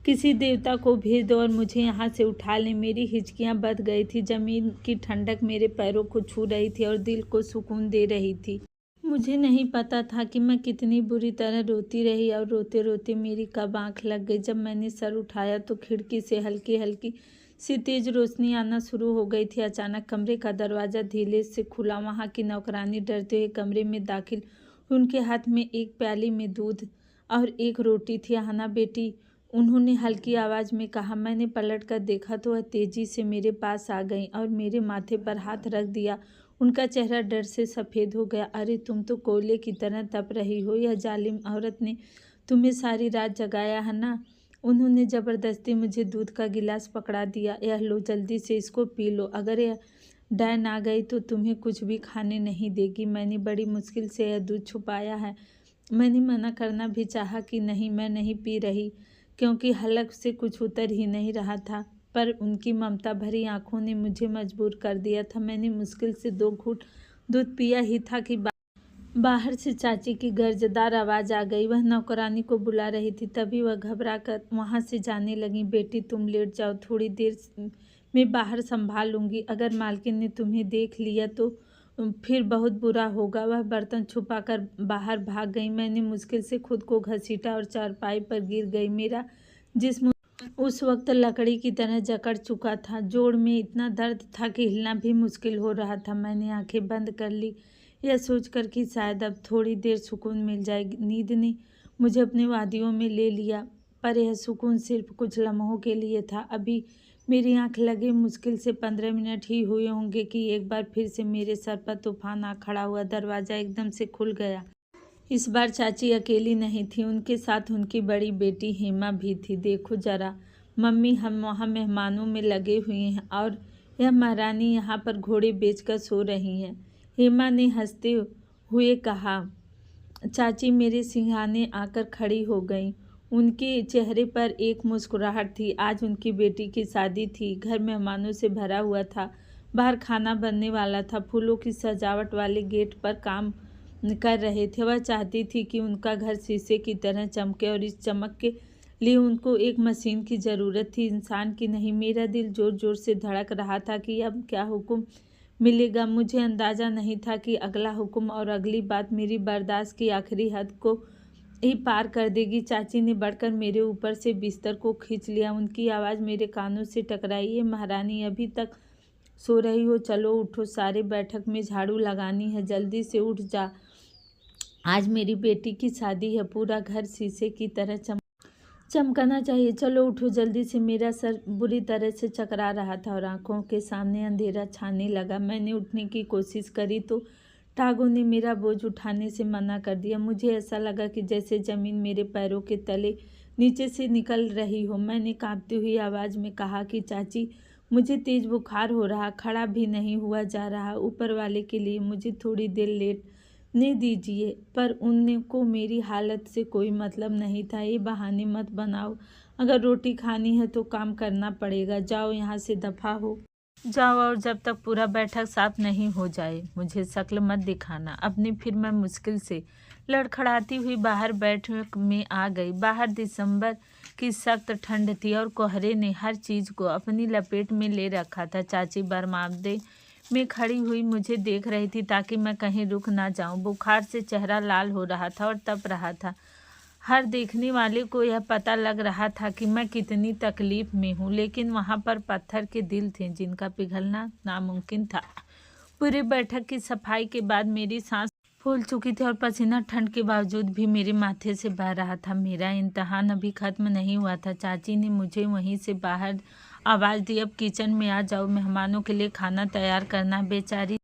किसी देवता को भेज दो और मुझे यहाँ से उठा ले। मेरी हिचकियाँ बंध गई थी। जमीन की ठंडक मेरे पैरों को छू रही थी और दिल को सुकून दे रही थी। मुझे नहीं पता था कि मैं कितनी बुरी तरह रोती रही और रोते रोते मेरी कब आँख लग गई। जब मैंने सर उठाया तो खिड़की से हल्की हल्की सी तेज रोशनी आना शुरू हो गई थी। अचानक कमरे का दरवाज़ा धीरे से खुला। वहाँ की नौकरानी डरते हुए कमरे में दाखिल। उनके हाथ में एक प्याली में दूध और एक रोटी थी। हाना बेटी, उन्होंने हल्की आवाज़ में कहा। मैंने पलट कर देखा तो वह तेजी से मेरे पास आ गई और मेरे माथे पर हाथ रख दिया। उनका चेहरा डर से सफ़ेद हो गया। अरे, तुम तो कोयले की तरह तप रही हो। यह जालिम औरत ने तुम्हें सारी रात जगाया है ना? उन्होंने ज़बरदस्ती मुझे दूध का गिलास पकड़ा दिया। यह लो, जल्दी से इसको पी लो। अगर यह डैन आ गई तो तुम्हें कुछ भी खाने नहीं देगी। मैंने बड़ी मुश्किल से यह दूध छुपाया है। मैंने मना करना भी चाहा कि नहीं, मैं नहीं पी रही, क्योंकि हलक से कुछ उतर ही नहीं रहा था, पर उनकी ममता भरी आंखों ने मुझे मजबूर कर दिया था। मैंने मुश्किल से 2 घूंट दूध पिया ही था कि बाहर से चाची की गर्जदार आवाज़ आ गई। वह नौकरानी को बुला रही थी। तभी वह घबरा कर वहाँ से जाने लगी। बेटी, तुम लेट जाओ, थोड़ी देर में बाहर संभाल लूँगी। अगर मालकिन ने तुम्हें देख लिया तो फिर बहुत बुरा होगा। वह बर्तन छुपाकर बाहर भाग गई। मैंने मुश्किल से खुद को घसीटा और चारपाई पर गिर गई। मेरा जिस्म उस वक्त लकड़ी की तरह जकड़ चुका था। जोड़ में इतना दर्द था कि हिलना भी मुश्किल हो रहा था। मैंने आंखें बंद कर ली, यह सोचकर कि शायद अब थोड़ी देर सुकून मिल जाएगी। नींद ने मुझे अपने वादियों में ले लिया, पर यह सुकून सिर्फ कुछ लम्हों के लिए था। अभी मेरी आंख लगे मुश्किल से 15 मिनट ही हुए होंगे कि एक बार फिर से मेरे सर पर तूफान आ खड़ा हुआ। दरवाज़ा एकदम से खुल गया। इस बार चाची अकेली नहीं थी, उनके साथ उनकी बड़ी बेटी हेमा भी थी। देखो जरा मम्मी, हम वहाँ मेहमानों में लगे हुए हैं और यह महारानी यहाँ पर घोड़े बेचकर सो रही हैं। हेमा ने हंसते हुए कहा। चाची मेरे सिंहाने आकर खड़ी हो गईं। उनके चेहरे पर एक मुस्कुराहट थी। आज उनकी बेटी की शादी थी। घर मेहमानों से भरा हुआ था। बाहर खाना बनने वाला था। फूलों की सजावट वाले गेट पर काम कर रहे थे। वह चाहती थी कि उनका घर शीशे की तरह चमके और इस चमक के लिए उनको एक मशीन की ज़रूरत थी, इंसान की नहीं। मेरा दिल ज़ोर ज़ोर से धड़क रहा था कि अब क्या हुक्म मिलेगा। मुझे अंदाज़ा नहीं था कि अगला हुक्म और अगली बात मेरी बर्दाश्त की आखिरी हद को ही पार कर देगी। चाची ने बढ़कर मेरे ऊपर से बिस्तर को खींच लिया। उनकी आवाज़ मेरे कानों से टकराई। ये महारानी अभी तक सो रही हो? चलो उठो, सारे बैठक में झाड़ू लगानी है, जल्दी से उठ जा। आज मेरी बेटी की शादी है। पूरा घर शीशे की तरह चमकना चाहिए। चलो उठो जल्दी से। मेरा सर बुरी तरह से चकरा रहा था और आंखों के सामने अंधेरा छाने लगा। मैंने उठने की कोशिश करी तो टागों ने मेरा बोझ उठाने से मना कर दिया। मुझे ऐसा लगा कि जैसे ज़मीन मेरे पैरों के तले नीचे से निकल रही हो। मैंने कांपती हुई आवाज़ में कहा कि चाची, मुझे तेज़ बुखार हो रहा, खड़ा भी नहीं हुआ जा रहा। ऊपर वाले के लिए मुझे थोड़ी देर लेटने दीजिए। पर उनको मेरी हालत से कोई मतलब नहीं था। ये बहाने मत बनाओ, अगर रोटी खानी है तो काम करना पड़ेगा। जाओ यहाँ से, दफ़ा हो जाओ, और जब तक पूरा बैठक साफ नहीं हो जाए मुझे शक्ल मत दिखाना अपनी। फिर मैं मुश्किल से लड़खड़ाती हुई बाहर बैठक में आ गई। बाहर दिसंबर की सख्त ठंड थी और कोहरे ने हर चीज़ को अपनी लपेट में ले रखा था। चाची बरामदे में खड़ी हुई मुझे देख रही थी ताकि मैं कहीं रुक ना जाऊं। बुखार से चेहरा लाल हो रहा था और तप रहा था। हर देखने वाले को यह पता लग रहा था कि मैं कितनी तकलीफ में हूँ, लेकिन वहाँ पर पत्थर के दिल थे जिनका पिघलना नामुमकिन था। पूरी बैठक की सफाई के बाद मेरी सांस फूल चुकी थी और पसीना ठंड के बावजूद भी मेरे माथे से बह रहा था। मेरा इम्तहान अभी ख़त्म नहीं हुआ था। चाची ने मुझे वहीं से बाहर आवाज़ दी, अब किचन में आ जाओ, मेहमानों के लिए खाना तैयार करना। बेचारी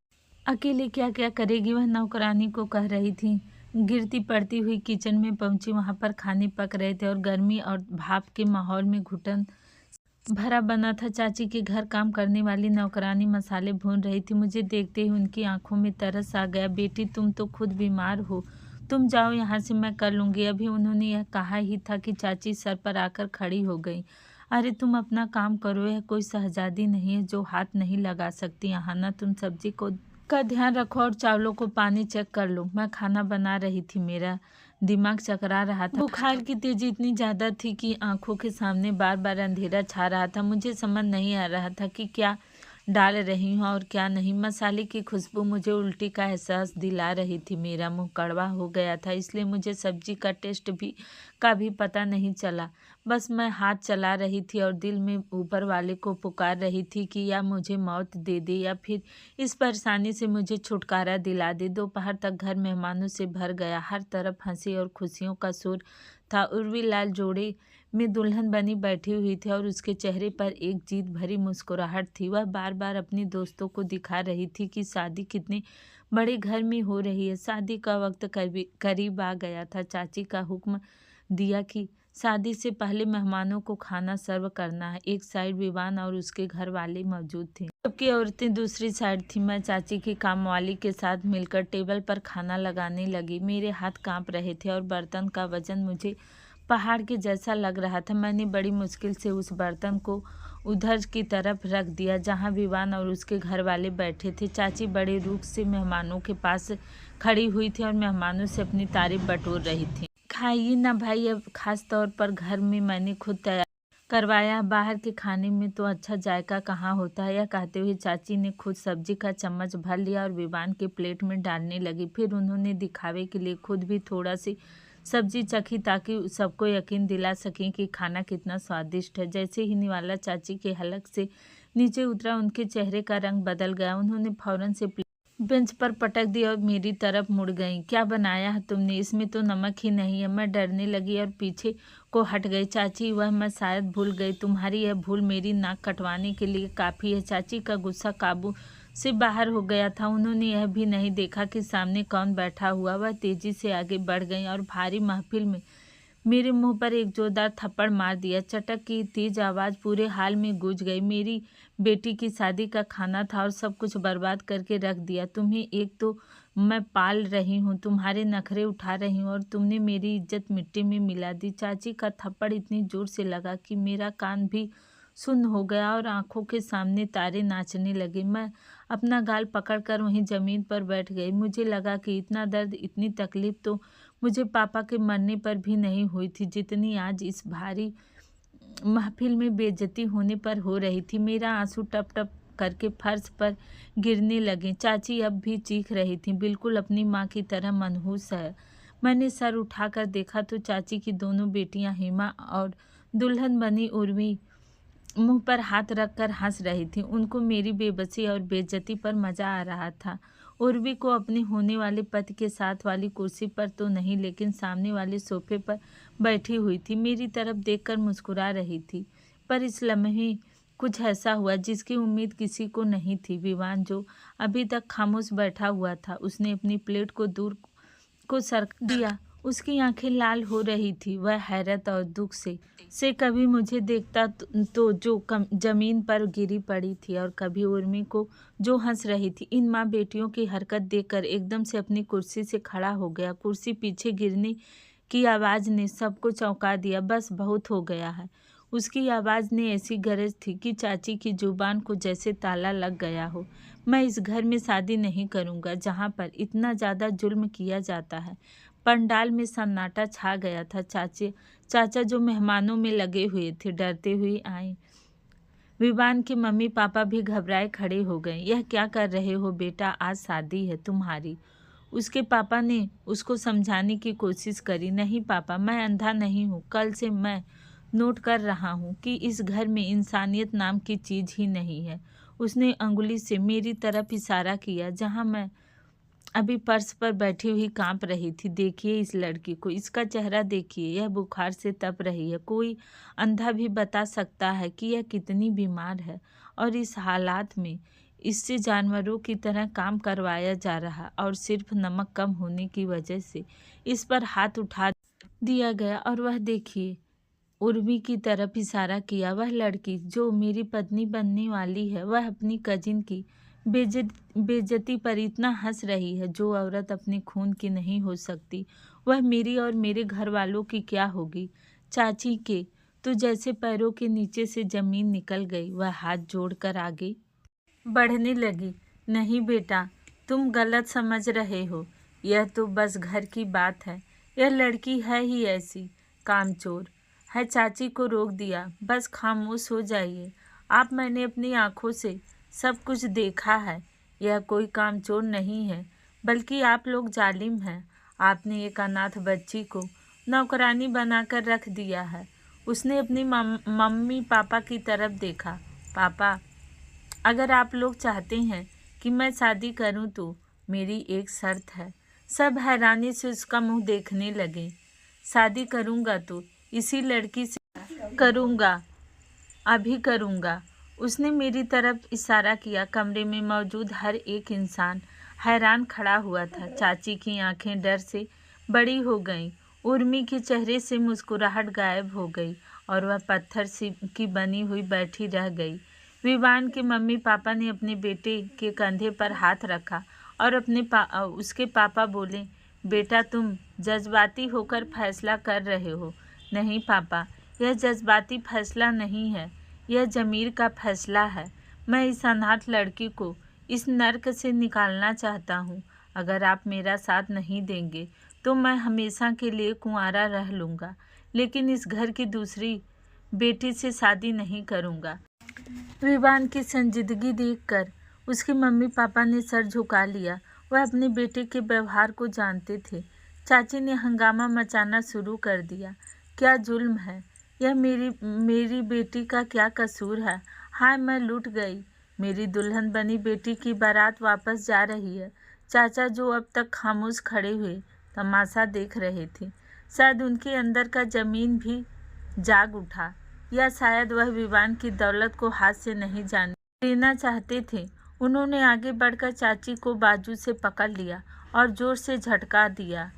अकेले क्या क्या करेगी, वह नौकरानी को कह रही थी। गिरती पड़ती हुई किचन में पहुंची। वहां पर खाने पक रहे थे और गर्मी और भाप के माहौल में घुटन भरा बना था। चाची के घर काम करने वाली नौकरानी मसाले भून रही थी। मुझे देखते ही उनकी आंखों में तरस आ गया। बेटी, तुम तो खुद बीमार हो, तुम जाओ यहाँ से, मैं कर लूँगी। अभी उन्होंने यह कहा ही था कि चाची सर पर आकर खड़ी हो गई। अरे तुम अपना काम करो, यह कोई शहजादी नहीं है जो हाथ नहीं लगा सकती। यहाँ ना, तुम सब्जी का ध्यान रखो और चावलों को पानी चेक कर लो। मैं खाना बना रही थी, मेरा दिमाग चकरा रहा था। बुखार की तेजी इतनी ज़्यादा थी कि आंखों के सामने बार बार अंधेरा छा रहा था। मुझे समझ नहीं आ रहा था कि क्या डाल रही हूँ और क्या नहीं। मसाले की खुशबू मुझे उल्टी का एहसास दिला रही थी। मेरा मुंह कड़वा हो गया था, इसलिए मुझे सब्जी का टेस्ट का भी पता नहीं चला। बस मैं हाथ चला रही थी और दिल में ऊपर वाले को पुकार रही थी कि या मुझे मौत दे दे या फिर इस परेशानी से मुझे छुटकारा दिला दे। दोपहर तक घर मेहमानों से भर गया। हर तरफ हंसी और खुशियों का शोर था। उर्वी लाल जोड़े में दुल्हन बनी बैठी हुई थी और उसके चेहरे पर एक जीत भरी मुस्कुराहट थी। वह बार बार अपने दोस्तों को दिखा रही थी कि शादी कितने बड़े घर में हो रही है। शादी का वक्त करीब आ गया था। चाची का हुक्म दिया कि शादी से पहले मेहमानों को खाना सर्व करना है। एक साइड विवान और उसके घर वाले मौजूद थे, जबकि औरतें दूसरी साइड थी। मैं चाची की कामवाली के साथ मिलकर टेबल पर खाना लगाने लगी। मेरे हाथ कांप रहे थे और बर्तन का वजन मुझे पहाड़ के जैसा लग रहा था। मैंने बड़ी मुश्किल से उस बर्तन को उधर की तरफ रख दिया जहां विवान और उसके घर वाले बैठे थे। चाची बड़े रूख से मेहमानों के पास खड़ी हुई थी और मेहमानों से अपनी तारीफ बटोर रही थी। खाइए ना भाई, अब खास तौर पर घर में मैंने खुद तैयार करवाया, बाहर के खाने में तो अच्छा जायका कहाँ होता है। यह कहते हुए चाची ने खुद सब्जी का चम्मच भर लिया और विवान के प्लेट में डालने लगी। फिर उन्होंने दिखावे के लिए खुद भी थोड़ा सी सब्जी चखी ताकि सबको यकीन दिला सकें कि खाना कितना स्वादिष्ट है। जैसे ही निवाला चाची के हलक से नीचे उतरा, उनके चेहरे का रंग बदल गया। उन्होंने फौरन से बेंच पर पटक दिया और मेरी तरफ मुड़ गई। क्या बनाया है तुमने? इसमें तो नमक ही नहीं है। मैं डरने लगी और पीछे को हट गई। चाची, वह मैं शायद भूल गई। तुम्हारी यह भूल मेरी नाक कटवाने के लिए काफ़ी है। चाची का गुस्सा काबू से बाहर हो गया था। उन्होंने यह भी नहीं देखा कि सामने कौन बैठा हुआ। वह तेजी से आगे बढ़ गई और भारी महफिल में मेरे मुंह पर एक जोरदार थप्पड़ मार दिया। चटक की तेज आवाज़ पूरे हाल में गूंज गई। मेरी बेटी की शादी का खाना था और सब कुछ बर्बाद करके रख दिया। तुम्हें एक तो मैं पाल रही हूँ, तुम्हारे नखरे उठा रही हूँ और तुमने मेरी इज्जत मिट्टी में मिला दी। चाची का थप्पड़ इतनी जोर से लगा कि मेरा कान भी सुन्न हो गया और आंखों के सामने तारे नाचने लगे। मैं अपना गाल पकड़कर वहीं ज़मीन पर बैठ गई। मुझे लगा कि इतना दर्द, इतनी तकलीफ तो मुझे पापा के मरने पर भी नहीं हुई थी जितनी आज इस भारी महफिल में बेइज्जती होने पर हो रही थी। मेरा आंसू टप टप करके फर्श पर गिरने लगे। चाची अब भी चीख रही थी, बिल्कुल अपनी माँ की तरह मनहूस है। मैंने सर उठाकर देखा तो चाची की दोनों बेटियां हेमा और दुल्हन बनी उर्मी मुंह पर हाथ रखकर हंस रही थी। उनको मेरी बेबसी और बेइज्जती पर मजा आ रहा था। उर्वी को अपने होने वाले पति के साथ वाली कुर्सी पर तो नहीं, लेकिन सामने वाले सोफे पर बैठी हुई थी। मेरी तरफ देखकर मुस्कुरा रही थी। पर इस लम्हे कुछ ऐसा हुआ जिसकी उम्मीद किसी को नहीं थी। विवान, जो अभी तक खामोश बैठा हुआ था, उसने अपनी प्लेट को दूर को सरक दिया। उसकी आंखें लाल हो रही थी। वह हैरत और दुख से कभी मुझे देखता तो जो जमीन पर गिरी पड़ी थी और कभी उर्मी को जो हंस रही थी। इन माँ बेटियों की हरकत देखकर एकदम से अपनी कुर्सी से खड़ा हो गया। कुर्सी पीछे गिरने की आवाज़ ने सबको चौंका दिया। बस बहुत हो गया है। उसकी आवाज़ ने ऐसी गरज थी कि चाची की जुबान को जैसे ताला लग गया हो। मैं इस घर में शादी नहीं करूँगा जहाँ पर इतना ज़्यादा जुल्म किया जाता है। पंडाल में सन्नाटा छा गया था। चाचा जो मेहमानों में लगे हुए थे डरते हुए आए। विवान के मम्मी पापा भी घबराए खड़े हो गए। यह क्या कर रहे हो बेटा, आज शादी है तुम्हारी। उसके पापा ने उसको समझाने की कोशिश करी। नहीं पापा, मैं अंधा नहीं हूँ। कल से मैं नोट कर रहा हूँ कि इस घर में इंसानियत नाम की चीज़ ही नहीं है। उसने अंगुली से मेरी तरफ इशारा किया जहाँ मैं अभी फर्श पर बैठी हुई कांप रही थी। देखिए इस लड़की को, इसका चेहरा देखिए, यह बुखार से तप रही है। कोई अंधा भी बता सकता है कि यह कितनी बीमार है और इस हालात में इससे जानवरों की तरह काम करवाया जा रहा और सिर्फ नमक कम होने की वजह से इस पर हाथ उठा दिया गया। और वह देखिए, उर्मी की तरफ इशारा किया। वह लड़की जो मेरी पत्नी बनने वाली है, वह अपनी कजिन की बेइज्जती पर इतना हंस रही है। जो औरत अपने खून की नहीं हो सकती, वह मेरी और मेरे घर वालों की क्या होगी। चाची के तो जैसे पैरों के नीचे से जमीन निकल गई। वह हाथ जोड़कर आगे बढ़ने लगी। नहीं बेटा, तुम गलत समझ रहे हो। यह तो बस घर की बात है। यह लड़की है ही ऐसी, कामचोर है। चाची को रोक दिया। बस खामोश हो जाइए आप। मैंने अपनी आंखों से सब कुछ देखा है। यह कोई कामचोर नहीं है, बल्कि आप लोग जालिम हैं। आपने एक अनाथ बच्ची को नौकरानी बनाकर रख दिया है। उसने अपनी मम्मी पापा की तरफ देखा। पापा, अगर आप लोग चाहते हैं कि मैं शादी करूं तो मेरी एक शर्त है। सब हैरानी से उसका मुंह देखने लगे। शादी करूंगा तो इसी लड़की से करूंगा, अभी करूंगा। उसने मेरी तरफ इशारा किया। कमरे में मौजूद हर एक इंसान हैरान खड़ा हुआ था। चाची की आंखें डर से बड़ी हो गईं। उर्मी के चेहरे से मुस्कुराहट गायब हो गई और वह पत्थर सी की बनी हुई बैठी रह गई। विवान के मम्मी पापा ने अपने बेटे के कंधे पर हाथ रखा और उसके पापा बोले, बेटा तुम जज्बाती होकर फैसला कर रहे हो। नहीं पापा, यह जज्बाती फैसला नहीं है, यह ज़मीर का फैसला है। मैं इस अनाथ लड़की को इस नर्क से निकालना चाहता हूँ। अगर आप मेरा साथ नहीं देंगे तो मैं हमेशा के लिए कुंवारा रह लूँगा, लेकिन इस घर की दूसरी बेटी से शादी नहीं करूँगा। विवान की संजीदगी देखकर उसके मम्मी पापा ने सर झुका लिया। वह अपने बेटे के व्यवहार को जानते थे। चाची ने हंगामा मचाना शुरू कर दिया। क्या जुल्म है यह, मेरी बेटी का क्या कसूर है। हाय, मैं लूट गई। मेरी दुल्हन बनी बेटी की बारात वापस जा रही है। चाचा जो अब तक खामोश खड़े हुए तमाशा देख रहे थे, शायद उनके अंदर का जमीन भी जाग उठा, या शायद वह विवान की दौलत को हाथ से नहीं जाने देना चाहते थे। उन्होंने आगे बढ़कर चाची को बाजू से पकड़ लिया और जोर से झटका दिया।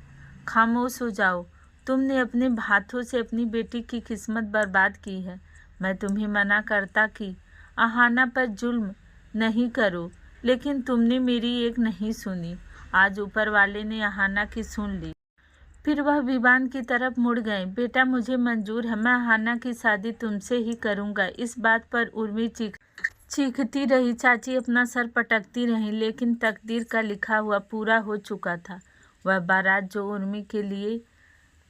खामोश हो जाओ, तुमने अपने हाथों से अपनी बेटी की किस्मत बर्बाद की है। मैं तुम्हें मना करता कि अहाना पर जुल्म नहीं करो, लेकिन तुमने मेरी एक नहीं सुनी। आज ऊपर वाले ने अहाना की सुन ली। फिर वह विवान की तरफ मुड़ गए। बेटा, मुझे मंजूर है, मैं अहाना की शादी तुमसे ही करूँगा। इस बात पर उर्मी चीखती रही। चाची अपना सर पटकती रही, लेकिन तकदीर का लिखा हुआ पूरा हो चुका था। वह बारात जो उर्मी के लिए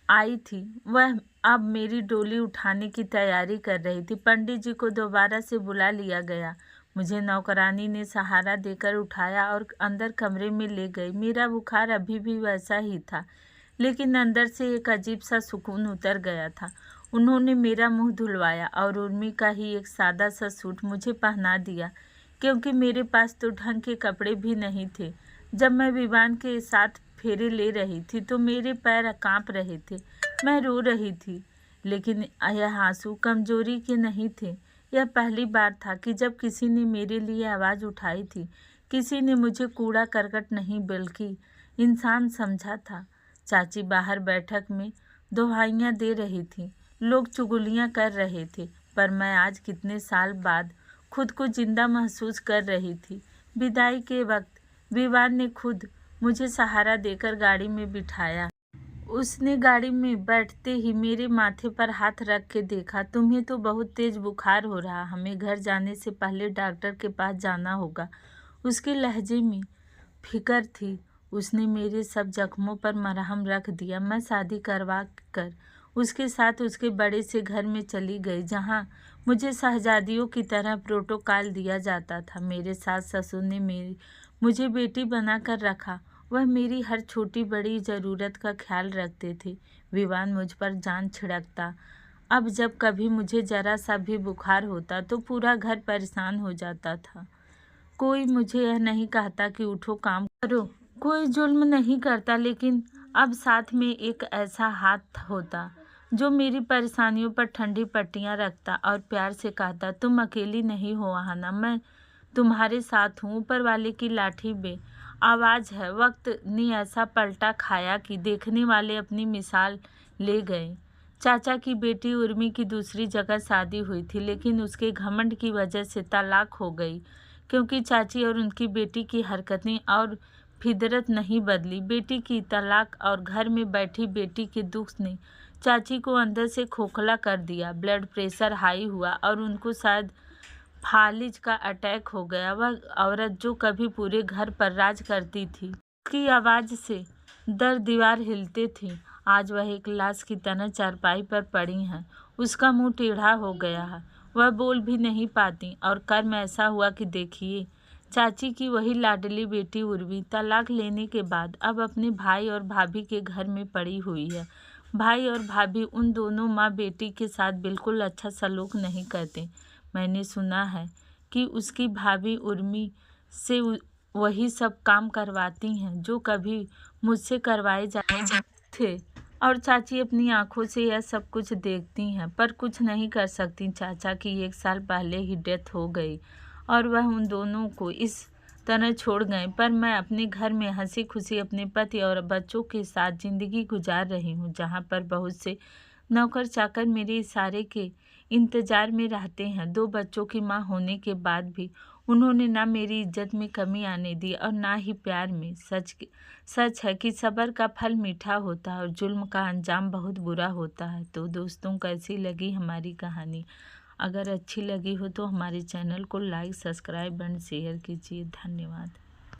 आई थी, वह अब मेरी डोली उठाने की तैयारी कर रही थी। पंडित जी को दोबारा से बुला लिया गया। मुझे नौकरानी ने सहारा देकर उठाया और अंदर कमरे में ले गई। मेरा बुखार अभी भी वैसा ही था, लेकिन अंदर से एक अजीब सा सुकून उतर गया था। उन्होंने मेरा मुंह धुलवाया और उर्मी का ही एक सादा सा सूट मुझे पहना दिया, क्योंकि मेरे पास तो ढंग के कपड़े भी नहीं थे। जब मैं विवान के साथ फेरे ले रही थी तो मेरे पैर कांप रहे थे। मैं रो रही थी, लेकिन यह आंसू कमजोरी के नहीं थे। यह पहली बार था कि जब किसी ने मेरे लिए आवाज़ उठाई थी। किसी ने मुझे कूड़ा करकट नहीं बल्कि इंसान समझा था। चाची बाहर बैठक में दुहाइयाँ दे रही थी। लोग चुगलियाँ कर रहे थे, पर मैं आज कितने साल बाद खुद को जिंदा महसूस कर रही थी। विदाई के वक्त विवान ने खुद मुझे सहारा देकर गाड़ी में बिठाया। उसने गाड़ी में बैठते ही मेरे माथे पर हाथ रख के देखा। तुम्हें तो बहुत तेज बुखार हो रहा, हमें घर जाने से पहले डॉक्टर के पास जाना होगा। उसके लहजे में फिक्र थी। उसने मेरे सब जख्मों पर मरहम रख दिया। मैं शादी करवा कर उसके साथ उसके बड़े से घर में चली गई, जहाँ मुझे शहजादियों की तरह प्रोटोकॉल दिया जाता था। मेरे सास ससुर ने मुझे बेटी बनाकर रखा। वह मेरी हर छोटी बड़ी ज़रूरत का ख्याल रखते थे। विवान मुझ पर जान छिड़कता। अब जब कभी मुझे ज़रा सा भी बुखार होता तो पूरा घर परेशान हो जाता था। कोई मुझे यह नहीं कहता कि उठो काम करो, कोई जुल्म नहीं करता, लेकिन अब साथ में एक ऐसा हाथ होता जो मेरी परेशानियों पर ठंडी पट्टियां रखता और प्यार से कहता, तुम अकेली नहीं हो अहाना, मैं तुम्हारे साथ हूँ। ऊपर वाले की लाठी बे आवाज़ है। वक्त ने ऐसा पलटा खाया कि देखने वाले अपनी मिसाल ले गए। चाचा की बेटी उर्मी की दूसरी जगह शादी हुई थी, लेकिन उसके घमंड की वजह से तलाक हो गई, क्योंकि चाची और उनकी बेटी की हरकतें और फितरत नहीं बदली। बेटी की तलाक और घर में बैठी बेटी के दुख ने चाची को अंदर से खोखला कर दिया। ब्लड प्रेशर हाई हुआ और उनको शायद फालिज का अटैक हो गया। वह औरत जो कभी पूरे घर पर राज करती थी, उसकी आवाज़ से दर दीवार हिलते थे, आज वह एक लाश की तरह चारपाई पर पड़ी है। उसका मुंह टेढ़ा हो गया है, वह बोल भी नहीं पाती। और कर्म ऐसा हुआ कि देखिए, चाची की वही लाडली बेटी उर्वी तलाक लेने के बाद अब अपने भाई और भाभी के घर में पड़ी हुई है। भाई और भाभी उन दोनों माँ बेटी के साथ बिल्कुल अच्छा सलूक नहीं करते। मैंने सुना है कि उसकी भाभी उर्मी से वही सब काम करवाती हैं जो कभी मुझसे करवाए जाते थे, और चाची अपनी आंखों से यह सब कुछ देखती हैं, पर कुछ नहीं कर सकती। चाचा की 1 साल पहले ही डेथ हो गई और वह उन दोनों को इस तरह छोड़ गए। पर मैं अपने घर में हंसी खुशी अपने पति और बच्चों के साथ ज़िंदगी गुजार रही हूँ, जहाँ पर बहुत से नौकर चाकर मेरे इशारे के इंतज़ार में रहते हैं। 2 बच्चों की माँ होने के बाद भी उन्होंने ना मेरी इज्जत में कमी आने दी और ना ही प्यार में। सच है कि सब्र का फल मीठा होता है और जुल्म का अंजाम बहुत बुरा होता है। तो दोस्तों, कैसी लगी हमारी कहानी? अगर अच्छी लगी हो तो हमारे चैनल को लाइक, सब्सक्राइब एंड शेयर कीजिए। धन्यवाद।